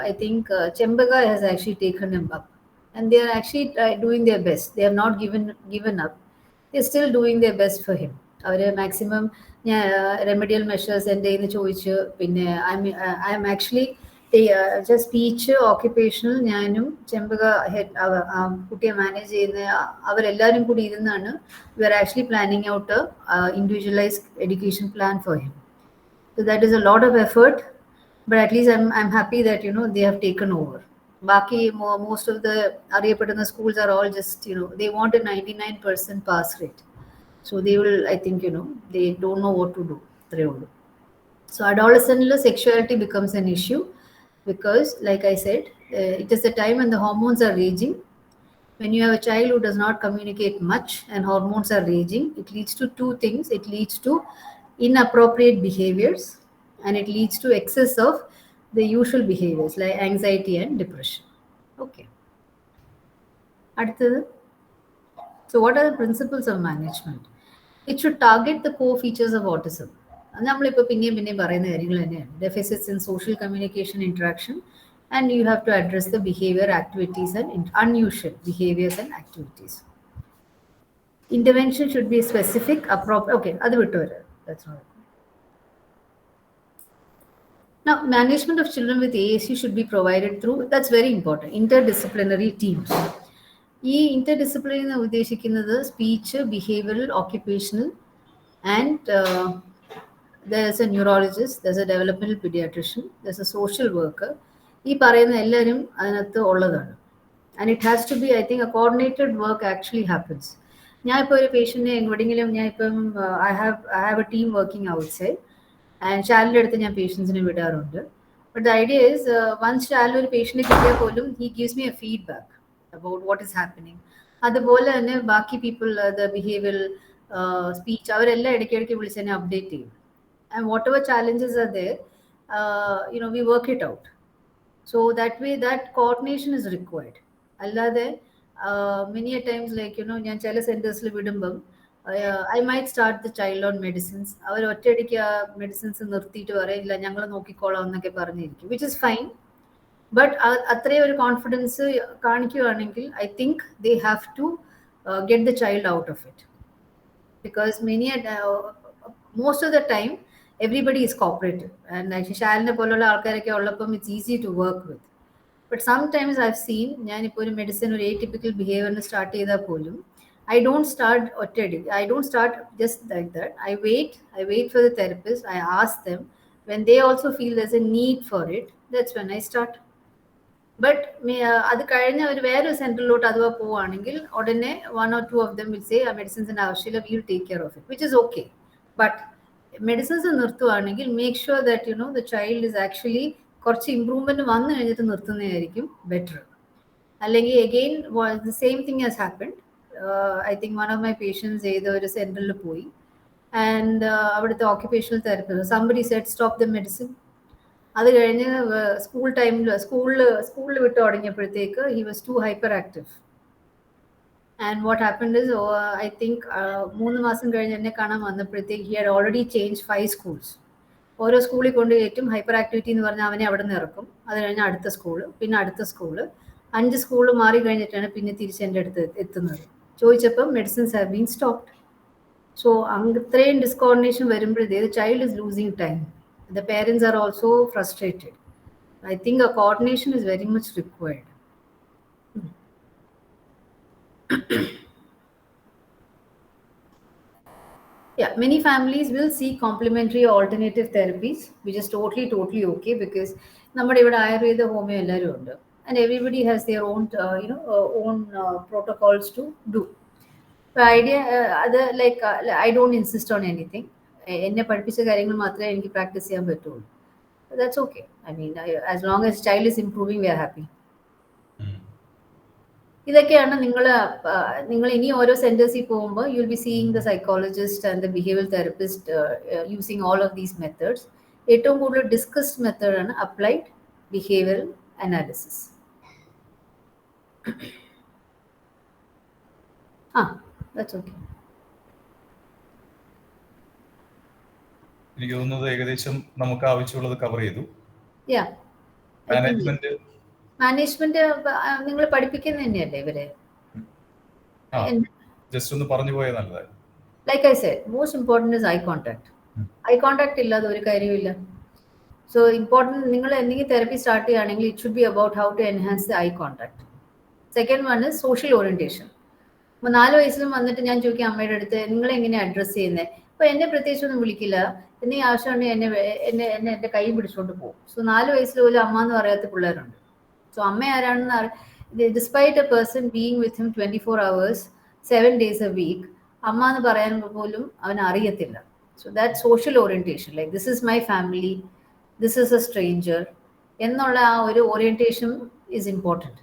I think Chempaka has actually taken him up and they are actually doing their best. They have not given up. They are still doing their best for him. അവർ maximum ഞാൻ remedial measures എൻ്റെ കയ്യിൽ നിന്ന് ചോദിച്ച്, പിന്നെ I'm actually speech occupational ഞാനും ചെമ്പക കുട്ടിയെ manage ചെയ്യുന്ന അവരെല്ലാവരും കൂടി ഇരുന്നാണ് we are actually planning out individualised education plan for him. So that is a lot of effort, but at least I'm happy that they have taken over. ബാക്കി most of the അറിയപ്പെടുന്ന schools are all just they want a 99% pass rate, so they will, I think they don't know what to do. So adolescent sexuality becomes an issue because, like I said, it is the time when the hormones are raging. When you have a child who does not communicate much and hormones are raging, it leads to two things. It leads to inappropriate behaviors and it leads to excess of the usual behaviors like anxiety and depression. Okay. So what are the principles of management? It should target the core features of autism. നമ്മളിപ്പോൾ പിന്നെയും പറയുന്ന കാര്യങ്ങൾ തന്നെയാണ്. Deficits in social communication interaction, and you have to address the behavior, activities and unusual behaviors and activities. Intervention should be specific, appropriate. Okay, അത് വിട്ടുവരാം. That's all. Now, management of children with ASC should be provided through, that's very important, interdisciplinary teams. ഈ interdisciplinary എന്ന് ഉദ്ദേശിക്കുന്നത് speech, behavioural, occupational, and there's a neurologist, there's a developmental pediatrician, there's a social worker. ഈ പറയുന്ന എല്ലാവരും അതിനകത്ത് ഉള്ളതാണ്. And it has to be, I think, a coordinated work actually happens. ഞാൻ ഇപ്പോൾ ഒരു പേഷ്യൻറ്റിനെ എവിടെയെങ്കിലും I have a team working outside. And ഷാലിൻ്റെ അടുത്ത് ഞാൻ പേഷ്യൻസിനെ വിടാറുണ്ട്. But the idea is once ഷാലിൽ ഒരു പേഷ്യൻറ്റ് കിട്ടിയാൽ പോലും he gives me a feedback about what is happening. അതുപോലെ തന്നെ ബാക്കി പീപ്പിൾ, ദ ബിഹേവിയറൽ, സ്പീച്ച്, അവരെല്ലാം ഇടയ്ക്കിടയ്ക്ക് വിളിച്ച് തന്നെ അപ്ഡേറ്റ് ചെയ്യും. And whatever challenges are there, we work it out. So that way that coordination is required. അല്ലാതെ many a times like ഞാൻ ചില സെൻറ്റേഴ്സിൽ വിടുമ്പം I might start the child on medicines. അവർ ഒറ്റയടിക്ക് ആ മെഡിസിൻസ് നിർത്തിയിട്ട് പറയില്ല ഞങ്ങൾ നോക്കിക്കോളാം എന്നൊക്കെ പറഞ്ഞിരിക്കും, വിച്ച് ഇസ് ഫൈൻ. ബട്ട് അത്രയും ഒരു കോൺഫിഡൻസ് കാണിക്കുകയാണെങ്കിൽ I think they have to get the child out of it. Because most of the time everybody is cooperative, and actually ഷാലിനെ പോലുള്ള ആൾക്കാരൊക്കെ ഉള്ളപ്പം it's easy to work with. But sometimes I have seen, ഞാനിപ്പോൾ ഒരു medicine ഒരു എറ്റിപ്പിക്കൽ ബിഹേവിയറിന് start ചെയ്താൽ പോലും I don't start ഒറ്റയടി. I don't start just like that. I wait for the therapist. I ask them. When they also feel there's a need for it, that's when I start. But അത് കഴിഞ്ഞ ഒരു വേറൊരു സെൻറ്ററിലോട്ട് അഥവാ പോവുകയാണെങ്കിൽ ഉടനെ 1 or 2 of them will say ആ മെഡിസിൻസിൻ്റെ ആവശ്യമില്ല, we will take care of it, which is okay. But medicines നിർത്തുവാണെങ്കിൽ make sure that you know the child is actually കുറച്ച് ഇമ്പ്രൂവ്മെൻറ്റ് വന്നു കഴിഞ്ഞിട്ട് നിർത്തുന്നതായിരിക്കും ബെറ്റർ. അല്ലെങ്കിൽ again the same thing has happened. I think one of my patients ഏതോ ഒരു സെൻറ്ററിൽ പോയി, ആൻഡ് അവിടുത്തെ occupational therapist somebody said stop the medicine. അത് കഴിഞ്ഞ് സ്കൂൾ ടൈമിൽ സ്കൂളിൽ വിട്ട് തുടങ്ങിയപ്പോഴത്തേക്ക് he was too hyperactive. And what happened is, I think 3 മാസം കഴിഞ്ഞ് എന്നെ കാണാൻ വന്നപ്പോഴത്തേക്ക് he had already changed 5 schools. ഓരോ സ്കൂളിൽ കൊണ്ട് കയറ്റും, ഹൈപ്പർ ആക്ടിവിറ്റി എന്ന് പറഞ്ഞാൽ അവനെ അവിടെ നിന്ന് ഇറക്കും. അത് കഴിഞ്ഞ് അടുത്ത സ്കൂള്, പിന്നെ അടുത്ത സ്കൂള്, 5 സ്കൂള് മാറി കഴിഞ്ഞിട്ടാണ് പിന്നെ തിരിച്ച് എൻ്റെ അടുത്ത് എത്തുന്നത്. ചോദിച്ചപ്പം medicines have been stopped. So അത്രയും ഡിസ്കോർഡിനേഷൻ വരുമ്പോഴത്തേ the child is losing time. The parents are also frustrated. I think a coordination is very much required. Yeah, many families will seek complementary alternative therapies, which is totally okay, because നമ്മുടെ ഇവിടെ Ayurveda homeo എല്ലാവരും ഉണ്ട്, and everybody has their own own protocols to do. The idea അത് like I don't insist on anything. എന്നെ പഠിപ്പിച്ച കാര്യങ്ങൾ മാത്രമേ എനിക്ക് പ്രാക്ടീസ് ചെയ്യാൻ പറ്റുള്ളൂ. That's okay. I mean, as long as child is improving, we are happy. ഇതൊക്കെയാണ് നിങ്ങൾ ഇനി ഓരോ സെന്റേഴ്സിൽ പോകുമ്പോൾ you will be seeing the psychologist and the behaviour therapist using all of these methods. ഏറ്റവും കൂടുതൽ ഡിസ്കസ്ഡ് മെത്തേഡാണ് applied behavioural analysis. That's okay. എനിക്ക് തോന്നുന്നത് ഏകദേശം നമുക്ക് ആവശ്യമുള്ളത് കവർ ചെയ്തു. യാ, മാനേജ്മെന്റ് നിങ്ങൾ പഠിപ്പിക്കുന്ന തന്നെയല്ലേ ഇവരെ? ജസ്റ്റ് ഒന്ന് പറഞ്ഞു പോയാൽ നല്ലതായി. Like I said, most important is eye contact. Eye contact ഇല്ലാതെ ഒരു കാര്യമില്ല. സോ ഇമ്പോർട്ടൻറ്റ്, നിങ്ങൾ എന്തെങ്കിലും തെറപ്പി സ്റ്റാർട്ട് ചെയ്യുകയാണെങ്കിൽ it should be about how to enhance the eye contact. Second one is social orientation. അപ്പോൾ 4 വയസ്സിലും വന്നിട്ട് ഞാൻ ചോദിക്കാം അമ്മയുടെ അടുത്ത്, നിങ്ങളെങ്ങനെയാണ് അഡ്രസ്സ് ചെയ്യുന്നത്? അപ്പോൾ എന്നെ പ്രത്യേകിച്ചൊന്നും വിളിക്കില്ല, എന്തെങ്കിലും ആവശ്യമുണ്ടെങ്കിൽ എന്നെ എൻ്റെ കൈ പിടിച്ചുകൊണ്ട് പോകും. സോ 4 വയസ്സിൽ പോലും അമ്മ എന്ന് പറയാത്ത പിള്ളേരുണ്ട്. സോ അമ്മ ആരാണെന്ന് despite A person being with him 24 hours 7 days a week, അമ്മ എന്ന് പറയാൻ പോലും അവൻ അറിയത്തില്ല. So that social orientation, like this is my family, this is a stranger എന്നുള്ള ആ ഒരു ഓറിയന്റേഷൻ ഈസ് ഇമ്പോർട്ടൻറ്റ്.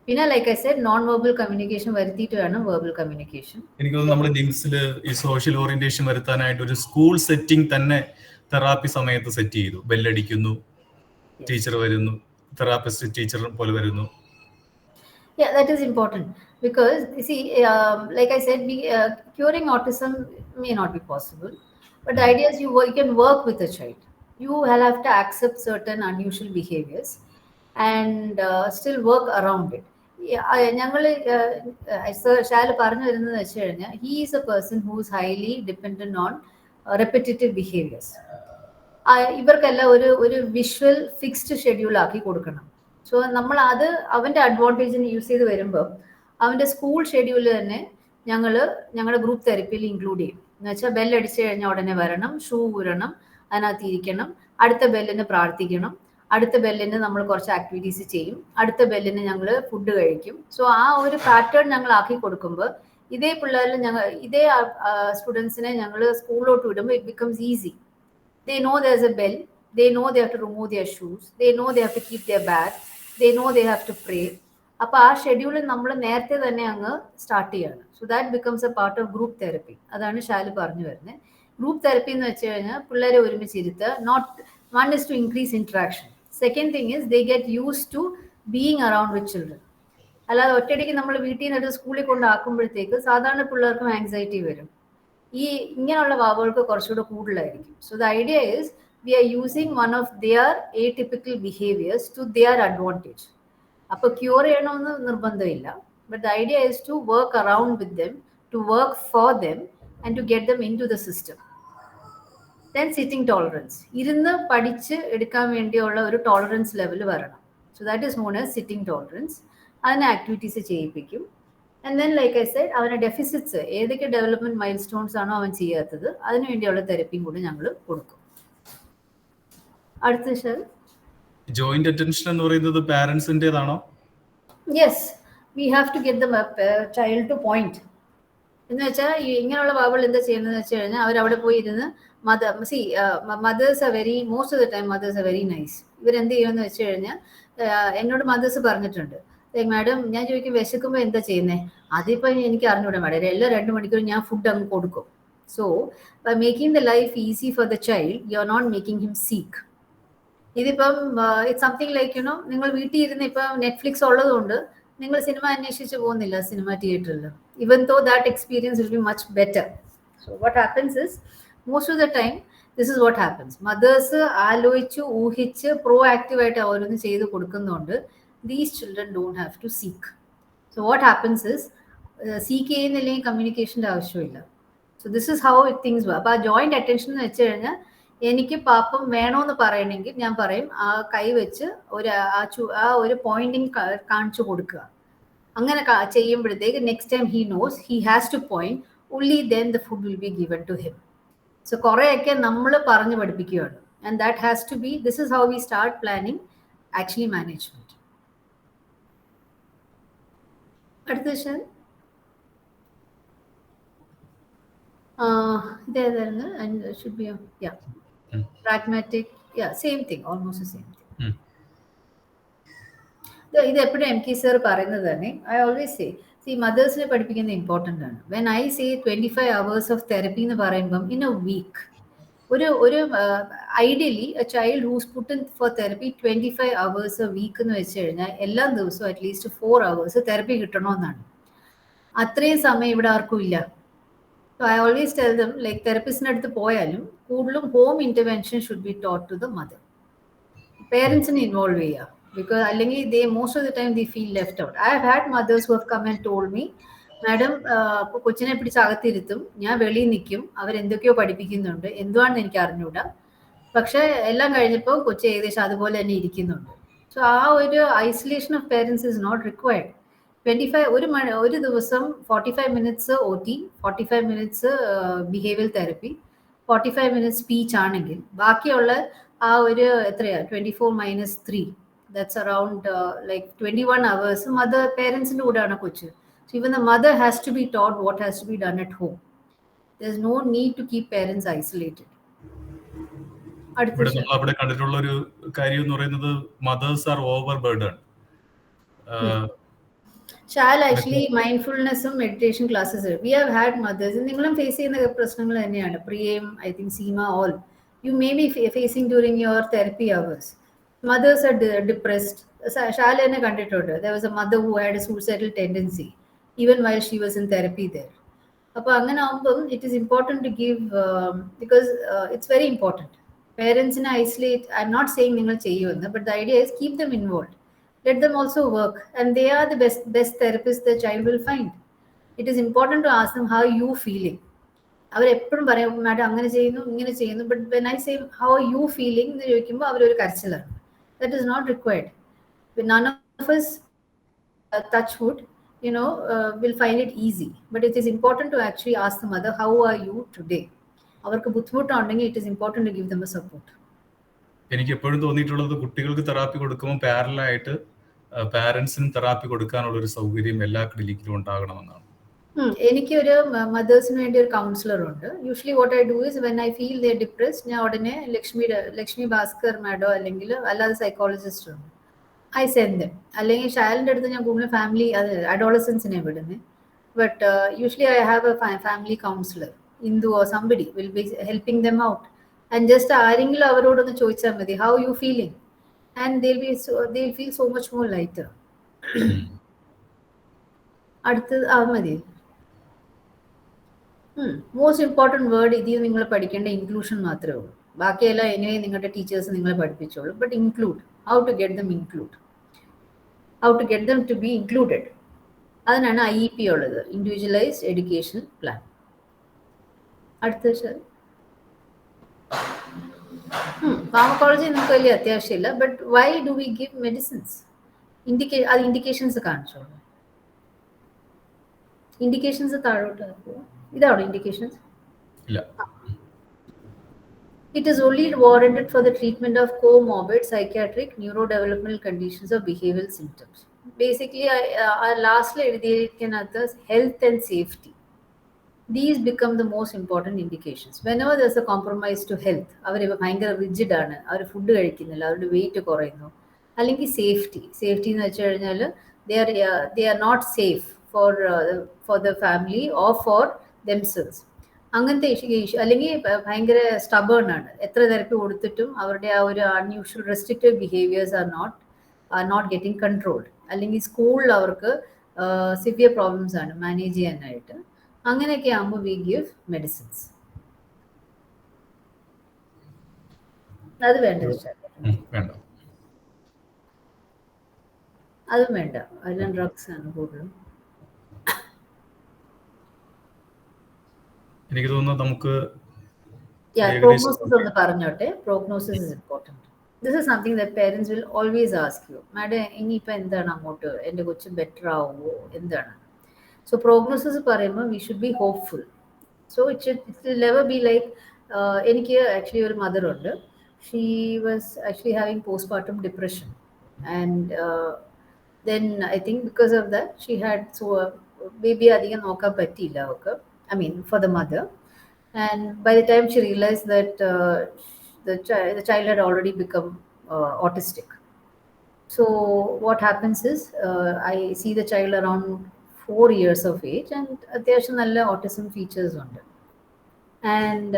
പിന്നെ like I said, non verbal communication വരുത്തിയിട്ട് വേണം വെർബൽ കമ്മ്യൂണിക്കേഷൻ. എനിക്ക് തോന്നുന്നു നമ്മുടെ നിംസിൽ ഈ സോഷ്യൽ ഓറിയന്റേഷൻ വരുത്താനായിട്ട് ഒരു സ്കൂൾ സെറ്റിംഗ് തന്നെ തെറാപ്പി സമയത്ത് സെറ്റ് ചെയ്തു. ബെല്ലടിക്കുന്നു, ടീച്ചർ വരുന്നു, തെറാപ്പിസ്റ്റ് ടീച്ചർ പോലെ വരുന്നു. Yeah, that is important, because you see, like I said, curing autism may not be possible, but the idea is you can work with a child. You will have to accept certain unusual behaviors and still work around it. ഞങ്ങൾ shall പറഞ്ഞു വരുന്നതെന്ന് വെച്ച് കഴിഞ്ഞാൽ, he is a person who is highly dependent on repetitive behaviors. ഇവർക്കെല്ലാം ഒരു visual fixed schedule ആക്കി കൊടുക്കണം. So നമ്മൾ അത് അവൻ്റെ അഡ്വാൻറ്റേജിന് യൂസ് ചെയ്ത് വരുമ്പോൾ അവൻ്റെ സ്കൂൾ ഷെഡ്യൂളിൽ തന്നെ ഞങ്ങളുടെ ഗ്രൂപ്പ് തെറപ്പിയിൽ ഇൻക്ലൂഡ് ചെയ്യും. എന്ന് വെച്ചാൽ ബെല്ലടിച്ച് കഴിഞ്ഞാൽ ഉടനെ വരണം, ഷൂ ഊരണം, അതിനകത്ത് ഇരിക്കണം, അടുത്ത ബെല്ലിന് പ്രാർത്ഥിക്കണം, അടുത്ത ബെല്ലിന് നമ്മൾ കുറച്ച് ആക്ടിവിറ്റീസ് ചെയ്യും, അടുത്ത ബെല്ലിന് ഞങ്ങൾ ഫുഡ് കഴിക്കും. സോ ആ ഒരു പാറ്റേൺ ഞങ്ങൾ ആക്കി കൊടുക്കുമ്പോൾ ഇതേ പിള്ളേരിൽ ഇതേ സ്റ്റുഡൻസിനെ ഞങ്ങൾ സ്കൂളിലോട്ട് വിടുമ്പോൾ it becomes easy. They know there's a bell. They know they have to remove their shoes. They know they have to keep their bag. They know they have to pray. അപ്പോൾ ആ ഷെഡ്യൂളിൽ നമ്മൾ നേരത്തെ തന്നെ അങ്ങ് സ്റ്റാർട്ട് ചെയ്യണം. So that becomes a part of group therapy. അതാണ് ഷാല് പറഞ്ഞു വരുന്നത്. ഗ്രൂപ്പ് തെറപ്പി എന്ന് വെച്ച് കഴിഞ്ഞാൽ പിള്ളേരെ ഒരുമിച്ചിരുത്തുക. Not one is to increase interaction. Second thing is they get use to being around with children. അല്ലാതെ ഒറ്റയടിക്ക് നമ്മൾ വീട്ടിൽ നിന്ന് സ്കൂളിൽ കൊണ്ടാക്കുമ്പോഴത്തേക്ക് സാധാരണ പിള്ളേർക്കും ആങ്സൈറ്റി വരും. ഈ ഇങ്ങനെയുള്ള വാവുകൾക്ക് കുറച്ചുകൂടെ കൂടുതലായിരിക്കും. So the idea is we are using one of their atypical behaviours to their advantage. അപ്പോൾ ക്യൂർ ചെയ്യണമെന്ന് നിർബന്ധമില്ല. But the idea is to work around with them, to work for them and to get them into the system. Then sitting tolerance, ഇരുന്ന് പഠിച്ച് എടുക്കാൻ വേണ്ടിയുള്ള ഒരു tolerance level വരണം. So that is known as sitting tolerance. അതിന് activities ചെയ്യിപ്പിക്കും. And then like I Z, അവൻ്റെ deficits ഏതൊക്കെ ഡെവലപ്മെന്റ് മൈൽ സ്റ്റോൺസ് ആണോ അവൻ ചെയ്യാത്തത് അതിനു വേണ്ടിയുള്ള തെറപ്പിയും കൂടി ഞങ്ങൾ കൊടുക്കും. അടുത്ത ശരി, ജോയിന്റ് അറ്റൻഷൻ എന്ന് പറയുന്നത് പാരന്റ്സിൻ്റെതാണോ? Yes, we have to get the child to point. എന്ന് വെച്ചാൽ ഇങ്ങനെയുള്ള വാവുകൾ എന്താ ചെയ്യുന്നതെന്ന് വെച്ച് കഴിഞ്ഞാൽ അവരവിടെ പോയി ഇരുന്ന് mothers are very, most of the time mothers are very nice. ഇവരെന്ത് ചെയ്യുമെന്ന് വെച്ച് കഴിഞ്ഞാൽ എന്നോട് മദേഴ്സ് പറഞ്ഞിട്ടുണ്ട്, മാഡം ഞാൻ ചോദിക്കും വിശക്കുമ്പോൾ എന്താ ചെയ്യുന്നത്, അതിപ്പോൾ എനിക്ക് അറിഞ്ഞൂടാ മാഡം, എല്ലാ 2 മണിക്കൂർ ഞാൻ ഫുഡ് അങ്ങ് കൊടുക്കും. So by making the life easy for the child you are not making him sick. ഇതിപ്പം ഇറ്റ്സ് സംതിങ് ലൈക്ക് നിങ്ങൾ വീട്ടിൽ ഇരുന്ന് ഇപ്പം നെറ്റ്ഫ്ലിക്സ് ഉള്ളതുകൊണ്ട് നിങ്ങൾ സിനിമ അന്വേഷിച്ച് പോകുന്നില്ല സിനിമ തിയേറ്ററിൽ, even though that experience will be much better. So what happens is, most of the time this is what happens, mothers ആലോചിച്ച് ഊഹിച്ച് പ്രോ ആക്റ്റീവായിട്ട് ഓരോന്ന് ചെയ്ത് കൊടുക്കുന്നതുകൊണ്ട് these children don't have to seek. So what happens is seek ചെയ്യുന്നില്ലെങ്കിൽ കമ്മ്യൂണിക്കേഷൻ്റെ ആവശ്യമില്ല. So this is how things work. അപ്പോൾ ആ joint attention എന്ന് വെച്ച് കഴിഞ്ഞാൽ എനിക്ക് പാപ്പം വേണമെന്ന് പറയണമെങ്കിൽ ഞാൻ പറയും ആ കൈ വെച്ച് ഒരു പോയിന്റിങ് കാണിച്ചു കൊടുക്കുക. അങ്ങനെ ചെയ്യുമ്പോഴത്തേക്ക് next time he knows he has to point, only then the food will be given to him. So കുറേയൊക്കെ നമ്മൾ പറഞ്ഞു പഠിപ്പിക്കുകയാണ്. And that has to be, this is how we start planning actually management. അടുത്ത വിഷയം ഇതേതായിരുന്നു? Should be pragmatic, same thing, almost same thing. ഇത് എപ്പോഴും M K sir പറയുന്നത് തന്നെ. ഐ ഓൾവേസ് സേ മദേഴ്സിനെ പഠിപ്പിക്കുന്നത് ഇമ്പോർട്ടൻ്റ് ആണ്. When I say 25 hours of therapy എന്ന് പറയുമ്പം ഇൻ എ വീക്ക്, ഒരു ideally a child who's put in for therapy 25 hours a week എന്ന് വെച്ച് കഴിഞ്ഞാൽ എല്ലാ ദിവസവും അറ്റ്ലീസ്റ്റ് 4 hours തെറപ്പി കിട്ടണമെന്നാണ്. അത്രയും സമയം ഇവിടെ ആർക്കും ഇല്ല. So I always tell them, like തെറപ്പിസ്റ്റിൻ്റെ അടുത്ത് പോയാലും കൂടുതലും home intervention should be taught to the mother. പേരൻസിനെ ഇൻവോൾവ് ചെയ്യുക. Because അല്ലെങ്കിൽ they most of the time they feel left out. I have had mothers who have come and told me, madam കൊച്ചിനെ പിടിച്ച് അകത്തിരുത്തും, ഞാൻ വെളിയിൽ നിൽക്കും, അവരെന്തൊക്കെയോ പഠിപ്പിക്കുന്നുണ്ട്, എന്തുവാണെന്ന് എനിക്ക് അറിഞ്ഞൂടാ, പക്ഷെ എല്ലാം കഴിഞ്ഞപ്പോൾ കൊച്ചു ഏകദേശം അതുപോലെ തന്നെ ഇരിക്കുന്നുണ്ട്. സോ ആ ഒരു isolation of parents is not required. 25 ഒരു ദിവസം 45 minutes OT, 45 minutes behaviour therapy, 45 minutes speech ആണെങ്കിൽ ബാക്കിയുള്ള ആ ഒരു എത്രയാ 24 minus 3, that's around like 21 hours mother parents in udana kochu. So even the mother has to be taught what has to be done at home. There's no need to keep parents isolated. ഇവിടെ നമ്മൾ അവിടെ കണ്ടിട്ടുള്ള ഒരു കാര്യം എന്ന് പറയുന്നത് mothers are overburdened. Shall actually mindfulness meditation classes. We have had mothers നിങ്ങളും face ചെയ്യുന്ന പ്രശ്നങ്ങൾ തന്നെയാണ്. പ്രിയം, I think Seema, all you may be facing during your therapy hours. Mothers are depressed. Shalene kandittundu. There was a mother who had a suicidal tendency even while she was in therapy there. Appo angana avumbom it is important to give because it's very important. Parents in isolate. I'm not saying ningal cheyyunnu, but the idea is keep them involved. Let them also work, and they are the best therapists the child will find. It is important to ask them how you feeling. അവരെപ്പോഴും പറയും madam അങ്ങനെ ചെയ്യുന്നു ഇങ്ങനെ ചെയ്യുന്നു, but when I say how are you feeling എന്ന് ചോദിക്കുമ്പോൾ അവരൊരു കരച്ചിലാണ്. That is not required. None of us, touch wood, will find it easy. But it is important to actually ask the mother, how are you today? അവർക്ക് ബുദ്ധിമുട്ടുണ്ടെങ്കിൽ it is important to give them a support. എനിക്ക് എപ്പോഴും തോന്നിയിട്ടുള്ളത് കുട്ടികൾക്ക് therapy കൊടുക്കുമ്പോൾ പാരലായിട്ട് പാരന്റ്സിന് therapy കൊടുക്കാനുള്ള ഒരു സൗകര്യം എല്ലാ ക്ലിനിക്കിലും ഉണ്ടാകണമെന്നാണ്. എനിക്ക് ഒരു മദേഴ്സിന് വേണ്ടി ഒരു കൗൺസിലർ ഉണ്ട്. Usually what I do is when I feel they depressed, ഞാൻ ഉടനെ ലക്ഷ്മി ഭാസ്കർ മാഡോ അല്ലെങ്കിൽ അല്ലാതെ സൈക്കോളജിസ്റ്റ് ഉണ്ട്, ഐ സെൻഡ് ദം. അല്ലെങ്കിൽ ഷാലിൻ്റെ അടുത്ത് ഞാൻ കൂടുതൽ ഫാമിലി അഡോളസൻസിനെ വിടുന്നത്. But usually I have A family councillor, Indu or somebody will be helping them out. And just ആരെങ്കിലും അവരോടൊന്ന് ചോദിച്ചാൽ മതി, how you feeling, and they'll feel so much more lighter. അടുത്തത് മതി. മോസ്റ്റ് ഇമ്പോർട്ടൻറ്റ് വേർഡ് ഇതിൽ നിങ്ങൾ പഠിക്കേണ്ട ഇൻക്ലൂഷൻ മാത്രമേ ഉള്ളൂ. ബാക്കിയെല്ലാം എനിവേ നിങ്ങളുടെ ടീച്ചേഴ്സ് നിങ്ങളെ പഠിപ്പിച്ചോളൂ. But include, how to get them include, how to get them to be included. അതിനാണ് IEP ഉള്ളത്, ഇൻഡിവിജ്വലൈസ്ഡ് എഡ്യൂക്കേഷൻ പ്ലാൻ. അടുത്ത ഫാർമക്കോളജി നമുക്ക് വലിയ അത്യാവശ്യമില്ല. But why do we give medicines? അത് ഇൻഡിക്കേഷൻസ് കാണിച്ചോളൂ. ഇൻഡിക്കേഷൻസ് താഴോട്ട് ഇതാണോ ഇൻഡിക്കേഷൻസ്? ഇല്ല. It is only warranted for the treatment of comorbid psychiatric neurodevelopmental conditions or behavioral symptoms. Basically, lastly, health and safety. These become the most important indications. Whenever there's a compromise to health, അവർ ഭയങ്കര rigid ആണ്, അവർ food കഴിക്കുന്നില്ല, അവരുടെ wait കുറയുന്നു, അല്ലെങ്കിൽ safety എന്ന് വെച്ച് കഴിഞ്ഞാൽ they are not safe for the family or for themselves. അങ്ങനത്തെ ഇഷ്യൂ, അല്ലെങ്കിൽ ഭയങ്കര സ്റ്റബേൺ ആണ്, എത്ര തെരപ്പി കൊടുത്തിട്ടും അവരുടെ ആ ഒരു unusual restrictive behaviours are not getting controlled, അല്ലെങ്കിൽ സ്കൂളിൽ അവർക്ക് സിവിയർ പ്രോബ്ലംസ് ആണ് മാനേജ് ചെയ്യാനായിട്ട്. അങ്ങനെയൊക്കെ ആകുമ്പോൾ വി ഗിവ് മെഡിസിൻസ്. അത് വേണ്ട, അതും വേണ്ട, അതെല്ലാം ഡ്രഗ്സ് ആണ് കൂടുതലും. എനിക്ക് തോന്നുന്നു നമുക്ക് പ്രോഗ്നോസിസ് ഒന്ന് പറഞ്ഞോട്ടെ. Prognosis is important. This is something that parents will always ask you, madam ഇനിയിപ്പോൾ എന്താണ് അങ്ങോട്ട്, എൻ്റെ കൊച്ച് ബെറ്റർ ആവുമോ, എന്താണ്? So prognosis പറയുമ്പോൾ we should be hopeful. So it will never be like, എനിക്ക് actually ഒരു mother ഉണ്ട്. She was actually having postpartum depression, and then I think because of that she had baby അധികം നോക്കാൻ പറ്റിയില്ല അവർക്ക്, I mean for the mother. And by the time she realized that the child had already become autistic. So what happens is, I see the child around 4 years of age, and അത്യാവശ്യം നല്ല autism features ഉണ്ട്. And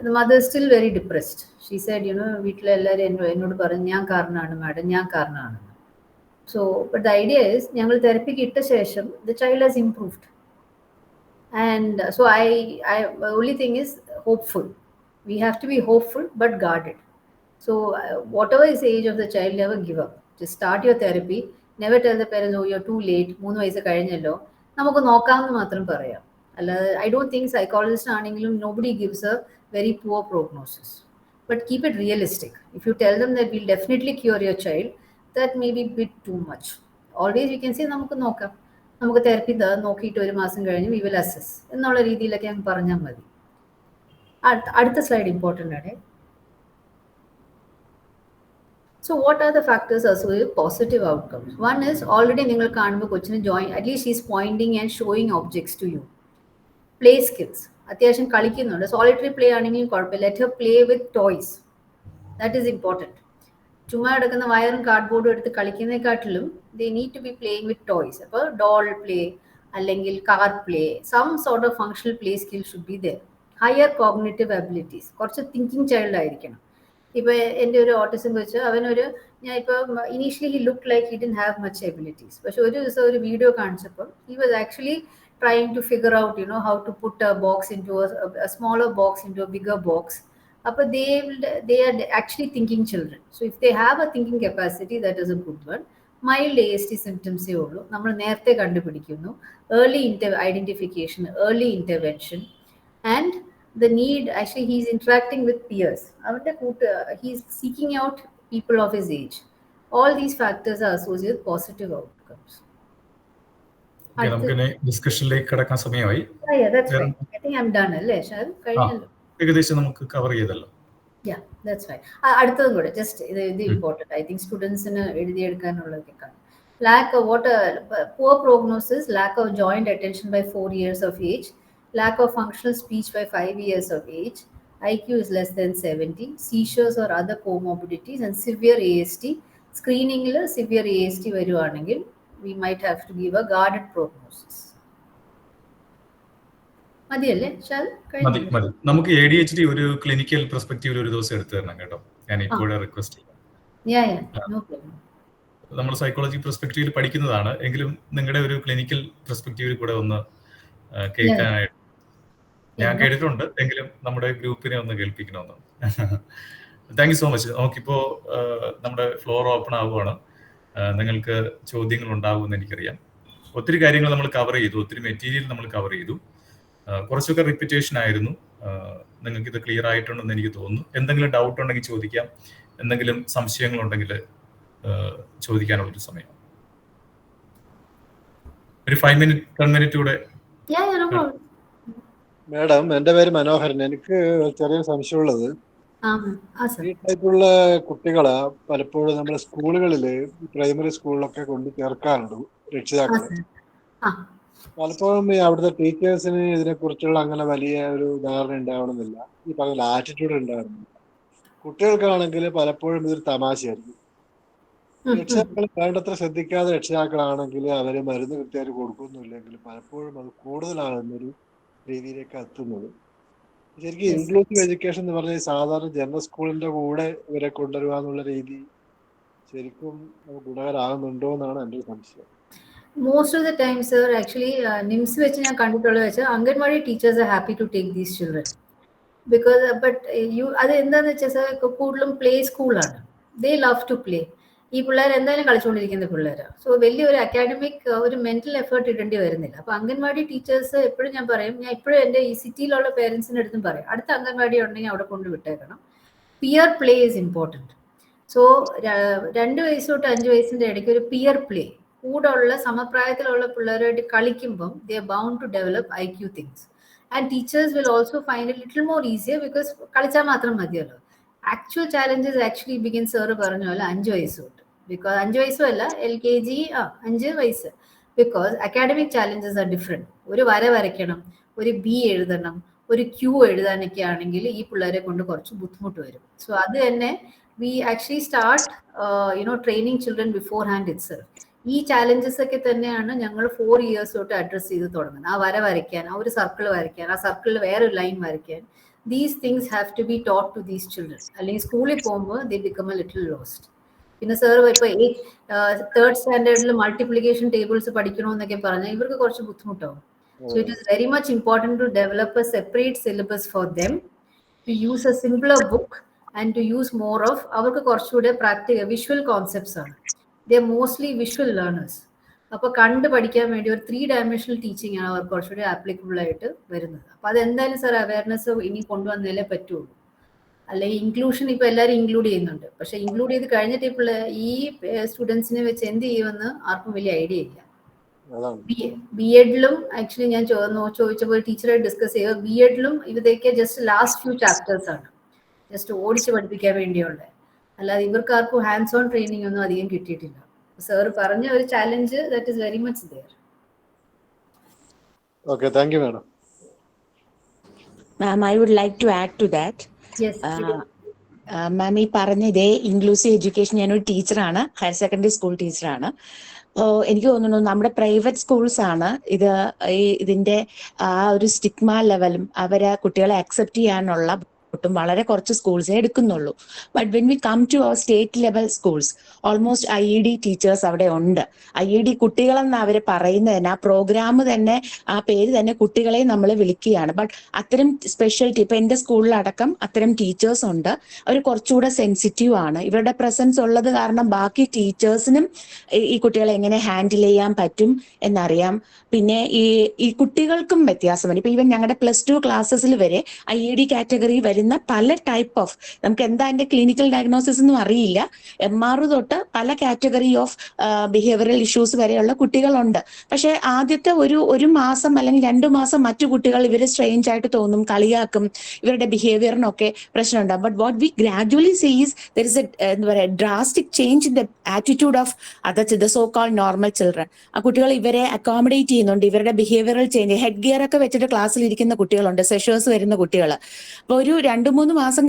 the mother is still very depressed. She said, വീട്ടിലെ എല്ലാവരും എന്നോട് പറഞ്ഞു ഞാൻ കാരണമാണ് madam, ഞാൻ കാരണമാണ്. So but the idea is, ഞങ്ങൾ തെറപ്പിക്ക് ഇട്ട ശേഷം the child has improved. And so I only thing is hopeful. We have to be hopeful but guarded. So whatever is the age of the child, never give up. Just start your therapy. Never tell the parents, oh you're too late, 3 വയസ്സ് കഴിഞ്ഞല്ലോ, നമുക്ക് നോക്കാമെന്ന് മാത്രം പറയാം. അല്ലാതെ I don't think psychologist ആണെങ്കിലും nobody gives a very poor prognosis. But keep it realistic. If you tell them that we'll definitely cure your child, that may be a bit too much. Always we can say നമുക്ക് നോക്കാം, നമുക്ക് therapy നോക്കിയിട്ട് 1 മാസം കഴിഞ്ഞ് we will assess എന്നുള്ള രീതിയിലൊക്കെ അങ്ങ് പറഞ്ഞാൽ മതി. അടുത്ത സ്ലൈഡ് ഇമ്പോർട്ടൻ്റ് ആണ്. So what are the factors associated with positive outcomes? One is, already നിങ്ങൾ കാണുമ്പോൾ കൊച്ചിന് at least she's pointing and showing objects to you. Play skills, അത്യാവശ്യം കളിക്കുന്നുണ്ട്, സോളിറ്ററി പ്ലേ ആണെങ്കിലും കുഴപ്പമില്ല, let her play with toys. That is important. ചുമ്മാ എടുക്കുന്ന വയറും കാർഡ്ബോർഡും എടുത്ത് കളിക്കുന്നതിനെക്കാട്ടിലും they need to be playing with toys. അപ്പോൾ ഡോൾ പ്ലേ അല്ലെങ്കിൽ car play, some sort of functional play skill should be there. Higher cognitive abilities, കുറച്ച് thinking child ആയിരിക്കണം. ഇപ്പോൾ എൻ്റെ ഒരു ഓട്ടിസം വെച്ച് ഞാൻ ഇപ്പോൾ initially he look like he didn't have much abilities. പക്ഷെ ഒരു ദിവസം ഒരു വീഡിയോ കാണിച്ചപ്പോൾ he was actually trying to figure out how to put a box into a smaller box into a bigger box. But they are actually thinking children. So if they have a thinking capacity, that is a good one. Mild ASD symptoms നമ്മൾ നേരത്തെ കണ്ടുപിടിക്കുന്നു, early identification, early intervention, and the need, actually he's interacting with peers, he's seeking out people of his age. All these factors are associated with positive outcomes. നമുക്കിനി ഡിസ്കഷനിലേക്ക് കടക്കാൻ സമയമായി. That's right. I think I'm done അല്ലേ shall? കഴിഞ്ഞല്ലോ, ഏകദേശം നമുക്ക് cover ചെയ്തല്ലോ. Yeah, that's right. അടുത്തതും കൂടെ ജസ്റ്റ് ഇത് ഇമ്പോർട്ടൻ്റ്, ഐ തിങ്ക് സ്റ്റുഡൻസിന് എഴുതിയെടുക്കാനുള്ളതൊക്കെ കാണും. Lack of poor prognosis, lack of joint attention by 4 years of age, lack of functional speech by 5 years of age, IQ is less than 70, seizures or other comorbidities, and severe ASD. Screening severe ASD വരുവാണെങ്കിൽ we might have to give a guarded prognosis. മതിയല്ലേ shall? മതി. നമുക്ക് ADHD ഒരു clinical പെർസ്പെക്റ്റീവിൽ ഒരു ദിവസം എടുത്തു തരണം കേട്ടോ, ഞാൻ ഇപ്പോഴേ റിക്വസ്റ്റ് ചെയ്യാം. No problem. നമ്മൾ സൈക്കോളജി പെർസ്പെക്റ്റീവിൽ പഠിക്കുന്നതാണ്, എങ്കിലും നിങ്ങളുടെ ഒരു ക്ലിനിക്കൽ പെർസ്പെക്റ്റീവിൽ കൂടെ ഒന്ന് കേൾക്കാനായിട്ട് ഞാൻ കേട്ടിട്ടുണ്ട്, എങ്കിലും നമ്മുടെ ഗ്രൂപ്പിനെ ഒന്ന് കേൾപ്പിക്കണമെന്ന്. Thank you so much. നമുക്കിപ്പോ നമ്മുടെ ഫ്ലോർ ഓപ്പൺ ആവുകയാണ്. നിങ്ങൾക്ക് ചോദ്യങ്ങൾ ഉണ്ടാകുമെന്ന് എനിക്കറിയാം. ഒത്തിരി കാര്യങ്ങൾ നമ്മൾ കവർ ചെയ്തു, ഒത്തിരി മെറ്റീരിയൽ നമ്മൾ കവർ ചെയ്തു. കുറച്ചൊക്കെ റിപ്പീറ്റേഷൻ ആയിരുന്നു. നിങ്ങൾക്ക് ഇത് ക്ലിയർ ആയിട്ടുണ്ടെന്ന് എനിക്ക് തോന്നുന്നു. എന്തെങ്കിലും ഡൗട്ട് ഉണ്ടെങ്കിൽ ചോദിക്കാം, എന്തെങ്കിലും സംശയങ്ങളുണ്ടെങ്കിൽ ചോദിക്കാനുള്ളൊരു സമയം. ഒരു 5 മിനിറ്റ് 10 മിനിറ്റ് കൂടെ. മാഡം, എൻ്റെ പേര് മനോഹരൻ. എനിക്ക് ചെറിയൊരു സംശയമുള്ളത്, ഈ ടൈപ്പുള്ള കുട്ടികളെ പലപ്പോഴും നമ്മുടെ സ്കൂളുകളിൽ, പ്രൈമറി സ്കൂളിലൊക്കെ കൊണ്ട് ചേർക്കാറുണ്ട് രക്ഷിതാക്കള്. പലപ്പോഴും അവിടുത്തെ ടീച്ചേഴ്സിന് ഇതിനെക്കുറിച്ചുള്ള അങ്ങനെ വലിയ ഒരു ധാരണ ഉണ്ടാവണമെന്നില്ല, ഈ പറഞ്ഞ ആറ്റിറ്റ്യൂഡ് ഉണ്ടാവണമെന്നില്ല. കുട്ടികൾക്കാണെങ്കിൽ പലപ്പോഴും ഇതൊരു തമാശയായിരിക്കും. രക്ഷിതാക്കൾ വേണ്ടത്ര ശ്രദ്ധിക്കാതെ രക്ഷിതാക്കളാണെങ്കിൽ അവര് മരുന്ന് കൃത്യമായിട്ട് കൊടുക്കുന്നില്ലെങ്കിൽ പലപ്പോഴും അത് കൂടുതലാകുന്നൊരു രീതിയിലേക്ക് എത്തുന്നത്. ശരിക്കും ഇൻക്ലൂസീവ് എഡ്യൂക്കേഷൻ എന്ന് പറഞ്ഞാൽ സാധാരണ ജനറൽ സ്കൂളിന്റെ കൂടെ ഇവരെ കൊണ്ടുവരിക എന്നുള്ള രീതി ശരിക്കും ഗുണകരമാകുന്നുണ്ടോ എന്നാണ് എൻ്റെ ഒരു സംശയം. Most of the time, sir, actually, NIMS വെച്ച് ഞാൻ കണ്ടിട്ടുള്ളത് വെച്ചാൽ anganwadi teachers are happy to take these children because അത് എന്താന്ന് വെച്ചാൽ സാർ കൂടുതലും പ്ലേ സ്കൂളാണ്. They love to play. ഈ പിള്ളേർ എന്തായാലും കളിച്ചുകൊണ്ടിരിക്കുന്ന പിള്ളേരാണ്. സോ വലിയൊരു അക്കാഡമിക് ഒരു മെന്റൽ എഫേർട്ട് ഇടേണ്ടി വരുന്നില്ല. അപ്പൊ അംഗൻവാടി ടീച്ചേഴ്സ് എപ്പോഴും ഞാൻ പറയും, ഞാൻ ഇപ്പോഴും എൻ്റെ ഈ സിറ്റിയിലുള്ള പേരൻസിൻ്റെ അടുത്തും പറയും, അടുത്ത അംഗൻവാടി ഉണ്ടെങ്കിൽ അവിടെ കൊണ്ട് വിട്ടേക്കണം. Peer play is important. So 2 വയസ്സ് തൊട്ട് 5 വയസ്സിൻ്റെ ഇടയ്ക്ക് ഒരു പിയർ പ്ലേ, കൂടെ ഉള്ള സമപ്രായത്തിലുള്ള പിള്ളേരുമായിട്ട് കളിക്കുമ്പം they are bound to develop IQ things. And teachers will also find it little more easier because കളിച്ചാൽ മാത്രം മതിയല്ലോ. Actual challenges actually begin sir പറഞ്ഞ പോലെ 5 വയസ്സ് തൊട്ട്. ബിക്കോസ് 5 വയസ്സും അല്ല, LKG 5 വയസ്സ്. Because academic challenges are different. ഒരു വര വരയ്ക്കണം, ഒരു B എഴുതണം, ഒരു Q എഴുതാനൊക്കെ ആണെങ്കിൽ ഈ പിള്ളേരെ കൊണ്ട് കുറച്ച് ബുദ്ധിമുട്ട് വരും. സോ അത് തന്നെ we actually start training children beforehand itself. ഈ ചാലഞ്ചസ് ഒക്കെ തന്നെയാണ് ഞങ്ങൾ 4 years തൊട്ട് അഡ്രസ് ചെയ്ത് തുടങ്ങുന്നത്. ആ വര വരയ്ക്കാൻ, ആ ഒരു സർക്കിൾ വരയ്ക്കാൻ, ആ സർക്കിളിൽ വേറൊരു ലൈൻ വരയ്ക്കാൻ. These things have to be taught to these children. അല്ലെങ്കിൽ സ്കൂളിൽ പോകുമ്പോൾ they become a little lost. പിന്നെ സാർ ഇപ്പോൾ 3rd സ്റ്റാൻഡേർഡിൽ മൾട്ടിപ്ലിക്കേഷൻ ടേബിൾസ് പഠിക്കണമെന്നൊക്കെ പറഞ്ഞാൽ ഇവർക്ക് കുറച്ച് ബുദ്ധിമുട്ടാവും. So it is very much important to develop a separate syllabus for them, to use a simpler book and to use more of, അവർക്ക് കുറച്ചുകൂടെ visual concepts ആണ്. They are mostly visual learners. അപ്പോൾ കണ്ട് പഠിക്കാൻ വേണ്ടി ഒരു 3 ഡയമെൻഷണൽ ടീച്ചിങ് ആണ് അവർക്ക് കുറച്ചുകൂടി ആപ്ലിക്കബിൾ ആയിട്ട് വരുന്നത്. അപ്പോൾ അതെന്തായാലും സാർ അവയർനെസ് ഇനി കൊണ്ടുവന്നാലേ പറ്റുള്ളൂ. അല്ലെങ്കിൽ ഇൻക്ലൂഷൻ ഇപ്പോൾ എല്ലാവരും ഇൻക്ലൂഡ് ചെയ്യുന്നുണ്ട്, പക്ഷെ ഇൻക്ലൂഡ് ചെയ്ത് കഴിഞ്ഞിട്ട് ഇപ്പോൾ ഈ സ്റ്റുഡൻസിനെ വെച്ച് എന്ത് ചെയ്യുമെന്ന് ആർക്കും വലിയ ഐഡിയ ഇല്ല. BEdലും ആക്ച്വലി ഞാൻ ചോദിച്ചപ്പോൾ ടീച്ചറായിട്ട് ഡിസ്കസ് ചെയ്യുക, BEdലും ഇതൊക്കെ ജസ്റ്റ് ലാസ്റ്റ് ഫ്യൂ ചാപ്റ്റേഴ്സ് ആണ്, ജസ്റ്റ് ഓടിച്ച് പഠിപ്പിക്കാൻ വേണ്ടിയുള്ള. അല്ലാതെ ഇവർക്കാർക്കും ഹാൻഡ്സ് ഓൺ ട്രെയിനിങ് ഒന്നും അധികം കിട്ടിയിട്ടില്ല. സാർ പറഞ്ഞ ഒരു challenge that is very much there. Okay, thank you, madam. Ma'am, I would like to add to that. Yes. മാം ഈ പറഞ്ഞ ഇതേ ഇൻക്ലൂസീവ് എഡ്യൂക്കേഷൻ, ഞാനൊരു ടീച്ചറാണ്, ഹയർ സെക്കൻഡറി സ്കൂൾ ടീച്ചറാണ്. എനിക്ക് തോന്നുന്നു നമ്മുടെ പ്രൈവറ്റ് സ്കൂൾസ് ആണ് ഇതിന്റെ ആ ഒരു സ്റ്റിഗ്മ ലെവലും അവരെ കുട്ടികളെ അക്സെപ്റ്റ് ചെയ്യാനുള്ള ഒട്ടും വളരെ കുറച്ച് സ്കൂൾസേ എടുക്കുന്നുള്ളൂ. But when we come to our state level schools, almost IED teachers അവിടെ ഉണ്ട്. IED കുട്ടികളെന്ന് അവർ പറയുന്നത് തന്നെ, ആ പ്രോഗ്രാം തന്നെ, ആ പേര് തന്നെ കുട്ടികളെ നമ്മൾ വിളിക്കുകയാണ്. ബട്ട് അത്തരം സ്പെഷ്യാലിറ്റി ഇപ്പൊ എൻ്റെ സ്കൂളിലടക്കം അത്തരം ടീച്ചേഴ്സ് ഉണ്ട്. അവർ കുറച്ചുകൂടെ സെൻസിറ്റീവ് ആണ്. ഇവരുടെ പ്രസൻസ് ഉള്ളത് കാരണം ബാക്കി ടീച്ചേഴ്സിനും ഈ കുട്ടികളെ എങ്ങനെ ഹാൻഡിൽ ചെയ്യാൻ പറ്റും എന്നറിയാം. പിന്നെ ഈ കുട്ടികൾക്കും വ്യത്യാസമുണ്ട്. ഇപ്പൊ ഈവൻ ഞങ്ങളുടെ +2 ക്ലാസ്സസിൽ വരെ IED കാറ്റഗറി വരുന്ന പല ടൈപ്പ് ഓഫ്, നമുക്ക് എന്താ അതിന്റെ ക്ലിനിക്കൽ ഡയഗ്നോസിസ് ഒന്നും അറിയില്ല, MR തൊട്ട് പല കാറ്റഗറി ഓഫ് ബിഹേവിയറൽ ഇഷ്യൂസ് വരെയുള്ള കുട്ടികളുണ്ട്. പക്ഷെ ആദ്യത്തെ ഒരു മാസം അല്ലെങ്കിൽ 2 മാസം മറ്റു കുട്ടികൾ ഇവര് സ്ട്രേഞ്ച് ആയിട്ട് തോന്നും, കളിയാക്കും, ഇവരുടെ ബിഹേവിയറിനൊക്കെ പ്രശ്നമുണ്ടാകും. But what we gradually see is there is എന്താ പറയുക drastic change in the attitude of the so called normal children. ആ കുട്ടികൾ ഇവരെ അക്കോമഡേറ്റ് ചെയ്യുന്നുണ്ട്, ഇവരുടെ ബിഹേവിയറൽ ചേഞ്ച്, ഹെഡ് ഗിയർ ഒക്കെ വെച്ചിട്ട് ക്ലാസ്സിൽ ഇരിക്കുന്ന കുട്ടികളുണ്ട്, സെഷേഴ്സ് വരുന്ന കുട്ടികൾ. അപ്പോൾ ഒരു 2-3 മാസം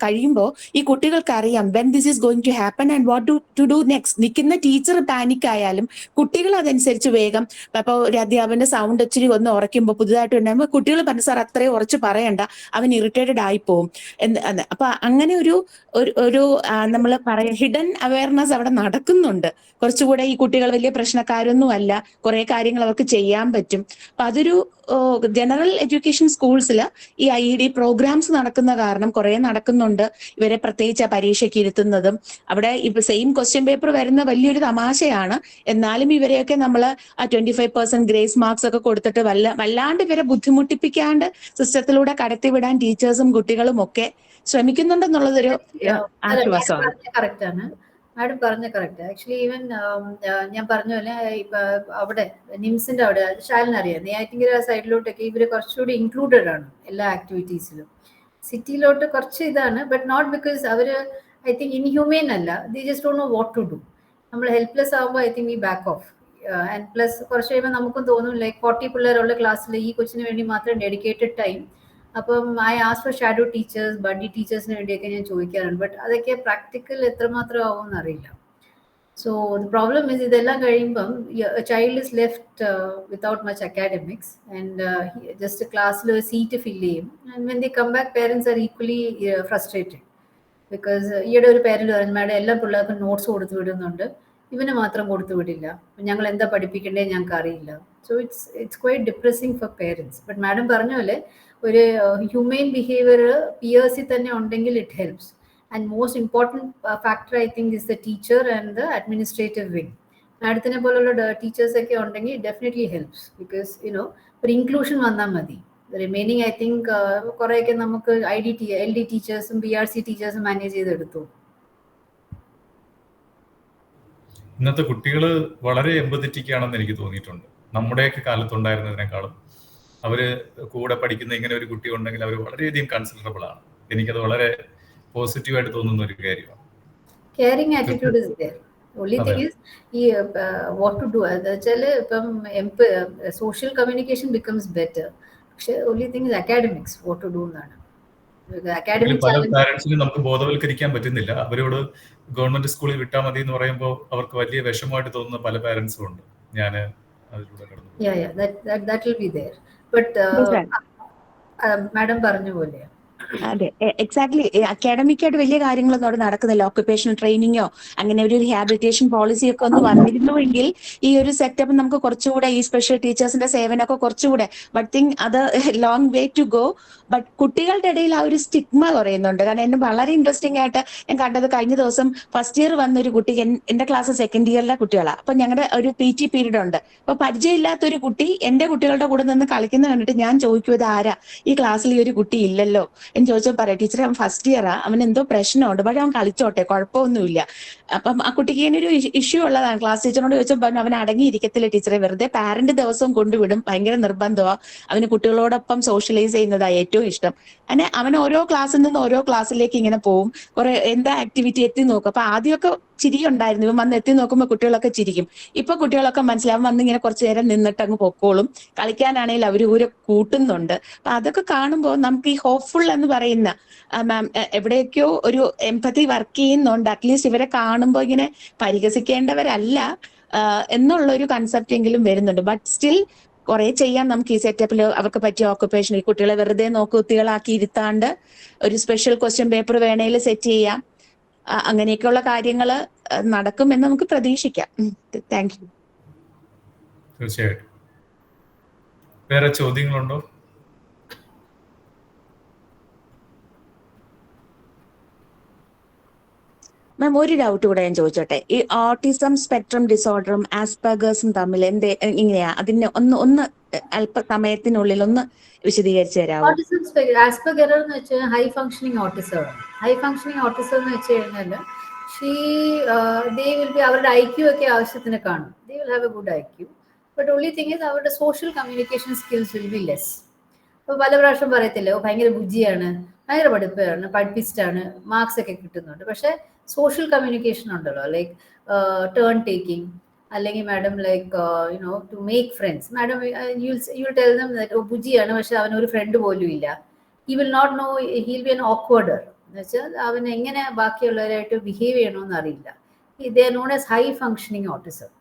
കഴിയുമ്പോൾ ഈ കുട്ടികൾക്ക് അറിയാം when this is going to happen and what to do next. നിൽക്കുന്ന ടീച്ചർ പാനിക് ആയാലും കുട്ടികൾ അതനുസരിച്ച് വേഗം, അപ്പോൾ ഒരു അധ്യാപകന്റെ സൗണ്ട് ഇച്ചിരി ഒന്ന് ഉറയ്ക്കുമ്പോൾ പുതുതായിട്ട് ഉണ്ടാകുമ്പോൾ കുട്ടികൾ പറഞ്ഞു സാർ അത്രയും ഉറച്ച് പറയണ്ട, അവൻ ഇറിറ്റേറ്റഡ് ആയിപ്പോവും എന്ന്. അപ്പൊ അങ്ങനെ ഒരു നമ്മൾ പറയാം ഹിഡൻ അവയർനെസ് അവിടെ നടക്കുന്നുണ്ട്. കുറച്ചുകൂടെ ഈ കുട്ടികൾ വലിയ പ്രശ്നക്കാരൊന്നും അല്ല, കുറെ കാര്യങ്ങൾ അവർക്ക് ചെയ്യാൻ പറ്റും. അപ്പൊ അതൊരു ജനറൽ എഡ്യൂക്കേഷൻ സ്കൂൾസിൽ ഈ IED പ്രോഗ്രാംസ് നടക്കുന്ന കാരണം കുറെ നടക്കുന്നുണ്ട്. ഇവരെ പ്രത്യേകിച്ച് പരീക്ഷയ്ക്ക് ഇരുത്തുന്നതും അവിടെ ഇപ്പൊ സെയിം ക്വസ്റ്റ്യൻ പേപ്പർ വരുന്ന വലിയൊരു തമാശയാണ്. എന്നാലും ഇവരെയൊക്കെ നമ്മൾ ആ 25% ഗ്രേസ് മാർക്സ് ഒക്കെ കൊടുത്തിട്ട് വല്ലാണ്ട് ഇവരെ ബുദ്ധിമുട്ടിപ്പിക്കാണ്ട് സിസ്റ്റത്തിലൂടെ കടത്തിവിടാൻ ടീച്ചേഴ്സും കുട്ടികളും ഒക്കെ ശ്രമിക്കുന്നുണ്ടെന്നുള്ളതൊരു ആശ്വാസമാണ്. കറക്റ്റാണ് മാഡം പറഞ്ഞ കറക്റ്റ്. ആക്ച്വലി ഈവൻ ഞാൻ പറഞ്ഞ പോലെ ഇപ്പൊ അവിടെ നിംസിന്റെ അവിടെ ശാലിനറിയാം, നെയ്യാറ്റിൻകര സൈഡിലോട്ടൊക്കെ ഇവര് കുറച്ചുകൂടി ഇൻക്ലൂഡഡ് ആണ് എല്ലാ ആക്ടിവിറ്റീസിലും. സിറ്റിയിലോട്ട് കുറച്ച് ഇതാണ്, ബട്ട് നോട്ട് ബിക്കോസ് അവര് ഐ തിങ്ക് ഇൻഹ്യൂമെയിൻ അല്ല, they just don't know what to do. നമ്മൾ ഹെൽപ്ലെസ് ആകുമ്പോൾ I think we back off. And plus കുറച്ച് കഴിയുമ്പോൾ നമുക്കും തോന്നും ലൈക്ക് 40 പിള്ളേരുള്ള ക്ലാസ്സിൽ ഈ കൊച്ചിന് വേണ്ടി മാത്രം ഡെഡിക്കേറ്റഡ് ടൈം. അപ്പം I ask four shadow teachers, buddy ടീച്ചേഴ്സിന് വേണ്ടിയൊക്കെ ഞാൻ ചോദിക്കാറുണ്ട്. ബട്ട് അതൊക്കെ പ്രാക്ടിക്കൽ എത്രമാത്രം ആവുമെന്ന് അറിയില്ല. സോ ദ പ്രോബ്ലം ഇസ് ഇതെല്ലാം കഴിയുമ്പം child is left without much academics and just ക്ലാസ്സിൽ ഒരു സീറ്റ് ഫില്ല് ചെയ്യും. And when they come back parents are equally frustrated. Because ഈയിടെ ഒരു പേരന്റ് പറഞ്ഞു മാഡം എല്ലാ പിള്ളേർക്കും നോട്ട്സ് കൊടുത്തു വിടുന്നുണ്ട്, ഇവന് മാത്രം കൊടുത്തു വിടില്ല, ഞങ്ങൾ എന്താ പഠിപ്പിക്കേണ്ടേ ഞങ്ങൾക്ക് അറിയില്ല. So it's quite depressing four parents. But madam പറഞ്ഞ പോലെ ഒരു ഹ്യൂമെയിൻ ബിഹേവിയർ PRC തന്നെ ഉണ്ടെങ്കിൽ it helps. And most important factor I think is the teacher and the administrative wing. മാഡത്തിനെ പോലുള്ള ടീച്ചേഴ്സൊക്കെ ഉണ്ടെങ്കിൽ ഡെഫിനറ്റ്ലി ഹെൽപ്സ്. ബിക്കോസ് ഒരു ഇൻക്ലൂഷൻ വന്നാൽ മതി. റിമൈനിങ് ഐ തിങ്ക് കുറേയൊക്കെ നമുക്ക് LD ടീച്ചേഴ്സും PRC ടീച്ചേഴ്സും മാനേജ് ചെയ്തെടുത്തു. ഇന്നത്തെ കുട്ടികൾ വളരെ എമ്പതറ്റിക് ആണെന്ന് എനിക്ക് തോന്നിയിട്ടുണ്ട്. നമ്മുടെയൊക്കെ കാലത്തുണ്ടായിരുന്നതിനേക്കാളും അവര് കൂടെ പഠിക്കുന്ന ഇങ്ങനെ ഒരു കുട്ടി ഉണ്ടെങ്കിൽ അവർ വളരെയധികം കൺസിഡറബിൾ ആണ്. എനിക്കത് വളരെ പോസിറ്റീവായിട്ട് തോന്നുന്ന ഒരു കാര്യമാണ്. Caring attitude is there. only thing is ഈ വാട്ട് ടു ഡു എന്ന് വെച്ചാൽ ഇപ്പം സോഷ്യൽ കമ്മ്യൂണിക്കേഷൻ ബിക്കംസ് ബെറ്റർ. പക്ഷെ only thing is academics what to do എന്നാണ്. പല പാരന്റ്സിനും നമുക്ക് ബോധവൽക്കരിക്കാൻ പറ്റുന്നില്ല. അവരോട് ഗവൺമെന്റ് സ്കൂളിൽ വിട്ടാൽ മതി എന്ന് പറയുമ്പോൾ അവർക്ക് വലിയ വിഷമമായിട്ട് തോന്നുന്ന പല പാരന്റ്സും ഉണ്ട്. ഞാൻ അതിലൂടെ കടന്നു. മാഡം പറഞ്ഞ പോലെ അതെ, എക്സാക്ട്ലി. അക്കാഡമിക്കായിട്ട് വലിയ കാര്യങ്ങളൊന്നും അവിടെ നടക്കുന്നില്ല. ഓക്യുപേഷണൽ ട്രെയിനിങ്ങോ അങ്ങനെ ഒരു റീഹാബിലിറ്റേഷൻ പോളിസി ഒക്കെ ഒന്ന് വന്നിരുന്നുവെങ്കിൽ ഈ ഒരു സെറ്റപ്പ് നമുക്ക് കുറച്ചുകൂടെ ഈ സ്പെഷ്യൽ ടീച്ചേഴ്സിന്റെ സേവനമൊക്കെ കുറച്ചുകൂടെ, ബട്ട് തിങ്ക് അത് long way to go. But കുട്ടികളുടെ ഇടയിൽ ആ ഒരു സ്റ്റിഗ്മ കുറയുന്നുണ്ട്. കാരണം എന്നെ വളരെ ഇൻട്രസ്റ്റിംഗ് ആയിട്ട് ഞാൻ കണ്ടത് കഴിഞ്ഞ ദിവസം ഫസ്റ്റ് ഇയർ വന്നൊരു കുട്ടി, എന്റെ ക്ലാസ് സെക്കൻഡ് ഇയറിലെ കുട്ടികളാണ്. അപ്പൊ ഞങ്ങളുടെ ഒരു PT പീരീഡ് ഉണ്ട്. അപ്പൊ പരിചയമില്ലാത്തൊരു കുട്ടി എന്റെ കുട്ടികളുടെ കൂടെ നിന്ന് കളിക്കുന്ന കണ്ടിട്ട് ഞാൻ ചോദിക്കും ഇത് ആരാ, ഈ ക്ലാസ്സിൽ ഈ ഒരു കുട്ടി ഇല്ലല്ലോ എന്ന് ചോദിച്ചാൽ പറയാം ടീച്ചറെ അവൻ ഫസ്റ്റ് ഇയറാ, അവൻ എന്തോ പ്രശ്നമുണ്ട്, പക്ഷെ അവൻ കളിച്ചോട്ടെ കുഴപ്പമൊന്നുമില്ല. അപ്പം ആ കുട്ടിക്ക് ഇങ്ങനൊരു ഇഷ്യൂ ഉള്ളതാണ്. ക്ലാസ് ടീച്ചറിനോട് ചോദിച്ചപ്പോൾ അവൻ അടങ്ങിയിരിക്കത്തില്ല ടീച്ചറെ, വെറുതെ പാരന്റ് ദിവസവും കൊണ്ടുവിടും, ഭയങ്കര നിർബന്ധമാണ്, അവന് കുട്ടികളോടൊപ്പം സോഷ്യലൈസ് ചെയ്യുന്നതാണ് ഏറ്റവും ഇഷ്ടം. അങ്ങനെ അവൻ ഓരോ ക്ലാസ്സിൽ നിന്ന് ഓരോ ക്ലാസ്സിലേക്ക് ഇങ്ങനെ പോകും, കുറെ എന്താ ആക്ടിവിറ്റി എത്തി നോക്കും. അപ്പൊ ആദ്യമൊക്കെ ചിരി ഉണ്ടായിരുന്നു, ഇവൻ വന്ന് എത്തി നോക്കുമ്പോൾ കുട്ടികളൊക്കെ ചിരിക്കും. ഇപ്പൊ കുട്ടികളൊക്കെ മനസ്സിലാവും, വന്ന് ഇങ്ങനെ കുറച്ചു നേരം നിന്നിട്ട് അങ്ങ് പൊക്കോളും, കളിക്കാനാണെങ്കിൽ അവർ ഊരെ കൂട്ടുന്നുണ്ട്. അപ്പൊ അതൊക്കെ കാണുമ്പോൾ നമുക്ക് ഈ ഹോപ്പ്ഫുൾ എന്ന് പറയുന്ന മാം എവിടെയൊക്കെയോ ഒരു എംപതി വർക്ക് ചെയ്യുന്നുണ്ട്. അറ്റ്ലീസ്റ്റ് ഇവരെ കാണുമ്പോൾ ഇങ്ങനെ പരിഹസിക്കേണ്ടവരല്ല എന്നുള്ളൊരു കൺസെപ്റ്റ് എങ്കിലും വരുന്നുണ്ട്. ബട്ട് സ്റ്റിൽ കുറെ ചെയ്യാൻ നമുക്ക് ഈ സെറ്റപ്പിൽ അവർക്ക് പറ്റിയ ഓക്കുപേഷൻ. ഈ കുട്ടികളെ വെറുതെ നോക്കുകുത്തികളാക്കി ഇരുത്താണ്ട് ഒരു സ്പെഷ്യൽ ക്വസ്റ്റ്യൻ പേപ്പർ വേണേൽ സെറ്റ് ചെയ്യാം. അങ്ങനെയൊക്കെയുള്ള കാര്യങ്ങൾ നടക്കുമെന്ന് നമുക്ക് പ്രതീക്ഷിക്കാം. Thank you. തീർച്ചയായിട്ടും. വേറെ ചോദ്യങ്ങളുണ്ടോ? മാം ഒരു ഡൗട്ട് കൂടെ ഞാൻ ചോദിച്ചോട്ടെ, ഈ ഓട്ടിസം സ്പെക്ട്രം ഡിസോർഡറും ആസ്പെർഗേഴ്സും തമ്മിൽ ഇങ്ങനെയാ, അതിന് ഒന്ന് അല്പ സമയത്തിനുള്ളിൽ ഒന്ന് വിശദീകരിച്ചു തരാമോ? ആസ്പെർഗർ എന്ന് വെച്ചാൽ ഹൈ ഫങ്ഷനിങ് ഓട്ടിസം ആണ്. ഹൈ ഫങ്ഷനിങ് ഓട്ടിസം എന്ന് വെച്ച് കഴിഞ്ഞാൽ അവരുടെ IQ ഒക്കെ ആവശ്യത്തിന് കാണും. They will have a good IQ. But only thing is അവരുടെ social communication skills will be less. അപ്പോൾ പല പ്രാവശ്യം പറയത്തില്ലേ ഭയങ്കര ബുദ്ധിയാണ്, ഭയങ്കര പഠിപ്പിസ്റ്റാണ്, മാർക്സ് ഒക്കെ കിട്ടുന്നുണ്ട്. പക്ഷെ സോഷ്യൽ കമ്മ്യൂണിക്കേഷൻ ഉണ്ടല്ലോ, ലൈക്ക് ടേൺ ടേക്കിംഗ്, അല്ലെങ്കിൽ madam like to make friends. Madam you tell them that ബുദ്ധിയാണ് പക്ഷെ അവനൊരു ഫ്രണ്ട് പോലും ഇല്ല. he will not know, he'll be an awkwarder. എന്നുവെച്ചാൽ അവൻ എങ്ങനെ ബാക്കിയുള്ളവരായിട്ട് ബിഹേവ് ചെയ്യണമെന്ന് അറിയില്ല. they are known as high functioning autism.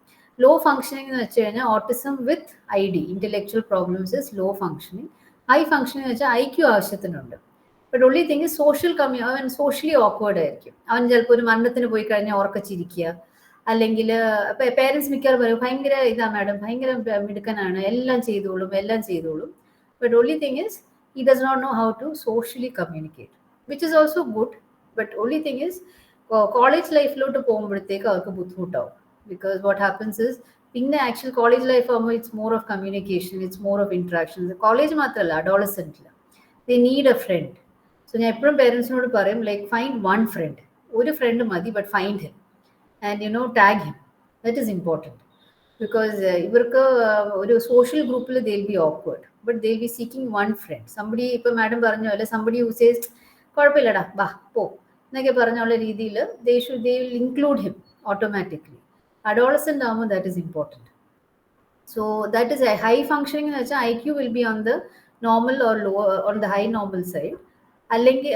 Low functioning എന്ന് വെച്ച് കഴിഞ്ഞാൽ autism with ID, intellectual problems is low functioning. High functioning എന്ന് വെച്ചാൽ IQ ആവശ്യത്തിനുണ്ട്. ബട്ട് ഓൺലി തിങ് ഇസ് അവൻ സോഷ്യലി ഓക്വേർഡ് ആയിരിക്കും. അവൻ ചിലപ്പോൾ ഒരു മരണത്തിന് പോയി കഴിഞ്ഞാൽ ഓർക്കച്ചിരിക്കുക, അല്ലെങ്കിൽ പേരൻസ് മിക്കവാറും പറയും ഭയങ്കര ഇതാ മാഡം, ഭയങ്കര മിടുക്കനാണ്, എല്ലാം ചെയ്തോളും. But only thing is he does not know how to socially communicate, which is also good. But only thing is college ലൈഫിലോട്ട് പോകുമ്പോഴത്തേക്ക് അവർക്ക് ബുദ്ധിമുട്ടാവും. ബിക്കോസ് വാട്ട് ഹാപ്പൻസ് ഇസ്, പിന്നെ ആക്ച്വൽ കോളേജ് ലൈഫ് ആകുമ്പോൾ it's more of communication, it's more of interactions. College മാത്രമല്ല, അഡോളസെന്റിൽ they need a friend. So ഞാൻ എപ്പോഴും പേരൻസിനോട് പറയും, ലൈക്ക് ഫൈൻഡ് വൺ ഫ്രണ്ട്. ഒരു ഫ്രണ്ട് മതി, but find him and tag him. That is important. Because ഇവർക്ക് ഒരു സോഷ്യൽ ഗ്രൂപ്പിൽ they will be awkward, but they will be seeking one friend. Somebody, ഇപ്പം മാഡം പറഞ്ഞ പോലെ സംബഡി ഹു സേസ് കുഴപ്പമില്ലടാ ബാ പോ എന്നൊക്കെ പറഞ്ഞുള്ള രീതിയിൽ they will include him automatically. Adolescent ആകുമ്പോൾ that is important. So that is high functioning എന്ന് വെച്ചാൽ IQ will be on the normal or low, on the high normal side, അല്ലെങ്കിൽ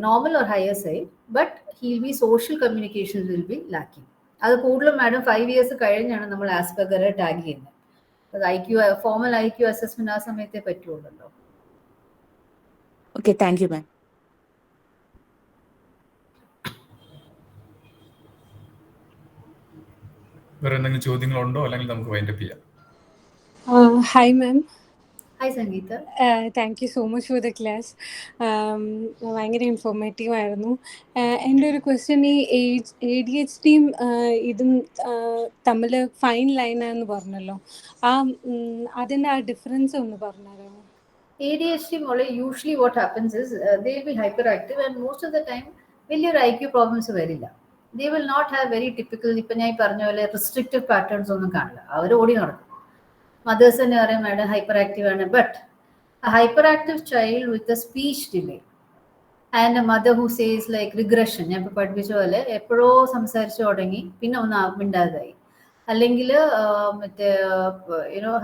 normal or higher side, but he will be social communication will be lacking. അത് കൂടുതലും madam 5 years കഴിഞ്ഞാണ് നമ്മൾ ആസ്പെർഗറെ tag ചെയ്യുന്നത്. Formal IQ assessment ആ സമയത്തേ പറ്റുള്ളൂ. Okay, thank you ma'am. വേറെ എന്തെങ്കിലും ചോദ്യങ്ങളുണ്ടോ, അല്ലെങ്കിൽ നമുക്ക് വൈൻഡപ്പ് ചെയ്യാം? Hi ma'am. Hi Sangeeta. Thank you so much for the class. ഭയങ്കര ഇൻഫോർമേറ്റീവ് ആയിരുന്നു. എൻ്റെ ഒരു ക്വസ്റ്റ്യൻ, ഈ ADHDയും ഇതും തമ്മിൽ ഫൈൻ ലൈനാന്ന് പറഞ്ഞല്ലോ, അതിൻ്റെ ആ ഡിഫറൻസ് ഒന്ന് പറഞ്ഞുതരാമോ? ADHD usually what happens is they will be hyperactive and most of the time വലിയൊരു IQ problems വരില്ല. They will not have very typical, ഇപ്പം ഞാൻ പറഞ്ഞ പോലെ restrictive patterns ഒന്നും കാണില്ല. അവർ ഓടി നടക്കും. മദേഴ്സ് തന്നെ പറയും മാഡം ഹൈപ്പർ ആക്റ്റീവ് ആണ്. But a hyperactive child with a speech delay and a mother who says like regression, ഞാൻ ഇപ്പോൾ പഠിപ്പിച്ച പോലെ എപ്പോഴോ സംസാരിച്ചു തുടങ്ങി പിന്നെ ഒന്ന് മിണ്ടാതായി, അല്ലെങ്കിൽ മറ്റേ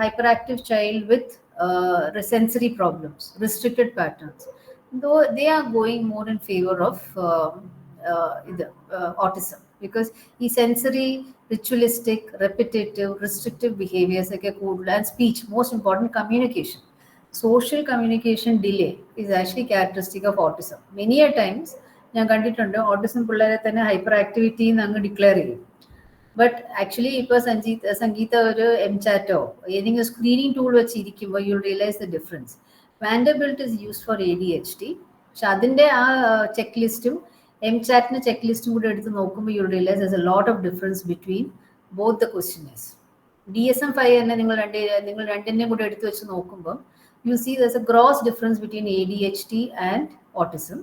hyper active Child with sensory problems, restricted patterns, though they are going more in favor of autism, because ഈ sensory, ritualistic, repetitive, restrictive behaviors ഒക്കെ കൂടുതൽ, and speech, most important, communication, social communication delay is actually characteristic of autism. Many a times ഞാൻ കണ്ടിട്ടുണ്ട് autism പിള്ളേരെ തന്നെ hyper activity എന്ന് അങ്ങ് declare ചെയ്യും. ബട്ട് ആക്ച്വലി ഇപ്പോൾ സംഗീത ഒരു MCHAT-ഓ ഏതെങ്കിലും സ്ക്രീനിങ് ടൂൾ വെച്ചിരിക്കുമ്പോൾ you realise the difference. Vanderbilt is used for ADHD, പക്ഷെ അതിൻ്റെ ആ ചെക്ക് ലിസ്റ്റും MCHAT-ന്റെ ചെക്ക് ലിസ്റ്റും കൂടെ എടുത്ത് നോക്കുമ്പോൾ you realise there's a lot of difference between both the questions. DSM-5 തന്നെ നിങ്ങൾ രണ്ടിൻ്റെയും കൂടെ എടുത്ത് വെച്ച് നോക്കുമ്പോൾ you see there's a gross difference between ADHD and autism.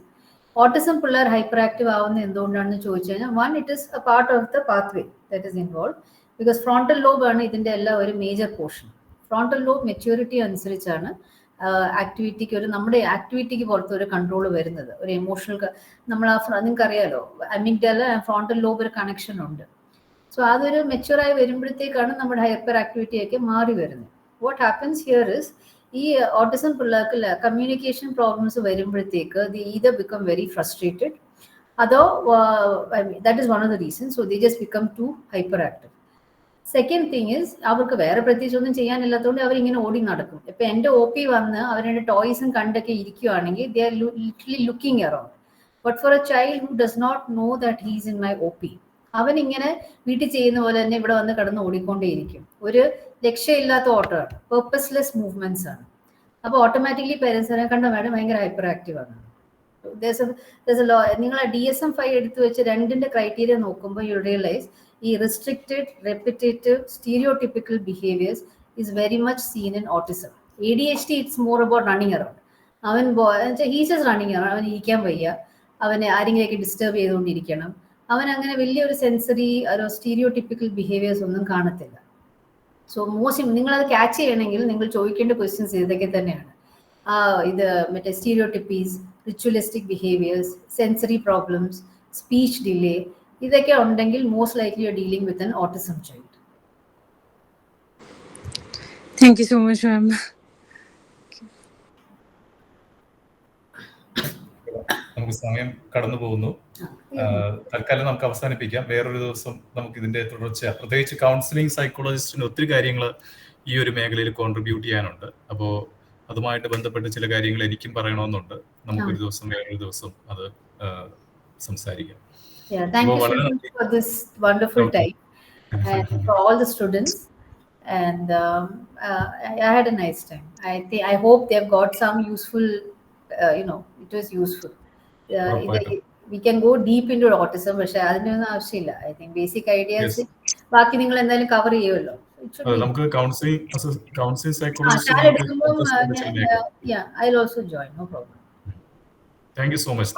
Autism പിള്ളേർ ഹൈപ്പർ ആക്റ്റീവ് ആവുന്ന എന്തുകൊണ്ടാണെന്ന് ചോദിച്ചു കഴിഞ്ഞാൽ, one, it is a part of the pathway that is involve, because frontal lobe ആണ് ഇതിൻ്റെ എല്ലാം ഒരു major portion. Frontal lobe maturity അനുസരിച്ചാണ് ആക്ടിവിറ്റിക്ക് നമ്മുടെ ആക്ടിവിറ്റിക്ക് പുറത്ത് ഒരു കൺട്രോൾ വരുന്നത്, ഒരു എമോഷണൽ. നമ്മൾ നിങ്ങൾക്ക് അറിയാലോ, അമിഗ്ഡല ഫ്രോണ്ടൽ ലോബ് ഒരു കണക്ഷൻ ഉണ്ട്. സോ അതൊരു മെച്യൂറായി വരുമ്പോഴത്തേക്കാണ് നമ്മുടെ ഹൈപ്പർ ആക്ടിവിറ്റിയൊക്കെ മാറി വരുന്നത്. വാട്ട് ഹാപ്പൻസ് ഹിയർ ഇസ്, ഈ ഓട്ടിസം പിള്ളേർക്ക് കമ്മ്യൂണിക്കേഷൻ പ്രോബ്ലംസ് വരുമ്പോഴത്തേക്ക് they either become very frustrated, അതോ that is one of the reasons. So they just become too hyperactive. Second thing is, അവർക്ക് വേറെ പ്രത്യേകിച്ച് ഒന്നും ചെയ്യാനില്ലാത്തതുകൊണ്ട് അവരിങ്ങനെ ഓടി നടക്കും. ഇപ്പം എൻ്റെ OP വന്ന് അവരുടെ ടോയ്സും കണ്ടൊക്കെ ഇരിക്കുകയാണെങ്കിൽ they are literally looking around. But for a child who does not know that he's in my OP, അവനിങ്ങനെ വീട്ടിൽ ചെയ്യുന്ന പോലെ തന്നെ ഇവിടെ വന്ന് കിടന്ന് ഓടിക്കൊണ്ടേയിരിക്കും. ഒരു ലക്ഷ്യമില്ലാത്ത ഓട്ടമാണ്, പേർപ്പസ്ലെസ് മൂവ്മെന്റ്സ് ആണ്. അപ്പോൾ ഓട്ടോമാറ്റിക്കലി പേരൻസിനെ കണ്ട മാഡം ഭയങ്കര ഹൈപ്പർ ആക്റ്റീവ് ആണ്. നിങ്ങൾ DSM-5 എടുത്തു വെച്ച് രണ്ടിന്റെ ക്രൈറ്റീരിയ നോക്കുമ്പോൾ യു റിയലൈസ് ഈ restricted, repetitive, സ്റ്റീരിയോടിപ്പിക്കൽ behaviours is very much scene in autism. ADHD it's more about running around. അവൻ ഹീസ് ജസ്റ്റ് റണ്ണിങ് അറൗണ്ട്, അവൻ ഇരിക്കാൻ വയ്യ, അവനെ ആരെങ്കിലുമൊക്കെ ഡിസ്റ്റർബ് ചെയ്തുകൊണ്ടിരിക്കണം. അവൻ അങ്ങനെ വലിയൊരു സെൻസറി ഒരു സ്റ്റീരിയോടിപ്പിക്കൽ ബിഹേവിയേഴ്സ് ഒന്നും കാണത്തില്ല. സോ നിങ്ങളത് ക്യാച്ച് ചെയ്യണമെങ്കിൽ നിങ്ങൾ ചോദിക്കേണ്ട ക്വസ്റ്റ്യൻസ് ഇതൊക്കെ തന്നെയാണ്. ഇത് മറ്റേ stereotypies, ritualistic behaviours, sensory problems, speech delay, ഇതൊക്കെ ഉണ്ടെങ്കിൽ most likely you are dealing with an autism child. Thank you so much ma'am. നമുക്ക് സമയം കടന്നു പോകുന്നു. തൽക്കാലം നമുക്ക് അവസാനിപ്പിക്കാം. വേറൊരു ദിവസം നമുക്ക് ഇതിന്റെ തുടർച്ച, പ്രത്യേകിച്ച് കൗൺസിലിംഗ് സൈക്കോളജിസ്റ്റിന് ഒത്തിരി കാര്യങ്ങൾ ഈ ഒരു മേഖലയിൽ കോൺട്രിബ്യൂട്ട് ചെയ്യാനുണ്ട്. അപ്പോൾ അതുമായിട്ട് ബന്ധപ്പെട്ട് ചില കാര്യങ്ങൾ എനിക്കും പറയണമെന്നുണ്ട്. നമുക്കൊരു ദിവസം വേറൊരു ദിവസം അത് സംസാരിക്കാം. Thank you so much for this wonderful time and for all the students. And I had a nice time. I hope they've got some useful, it was useful. We can go deep into autism, but I think basic ideas ബാക്കി നിങ്ങൾ എന്തായാലും cover ചെയ്യുമല്ലോ. നമുക്ക് counselling psychologist I'll also join, no problem. Thank you so much.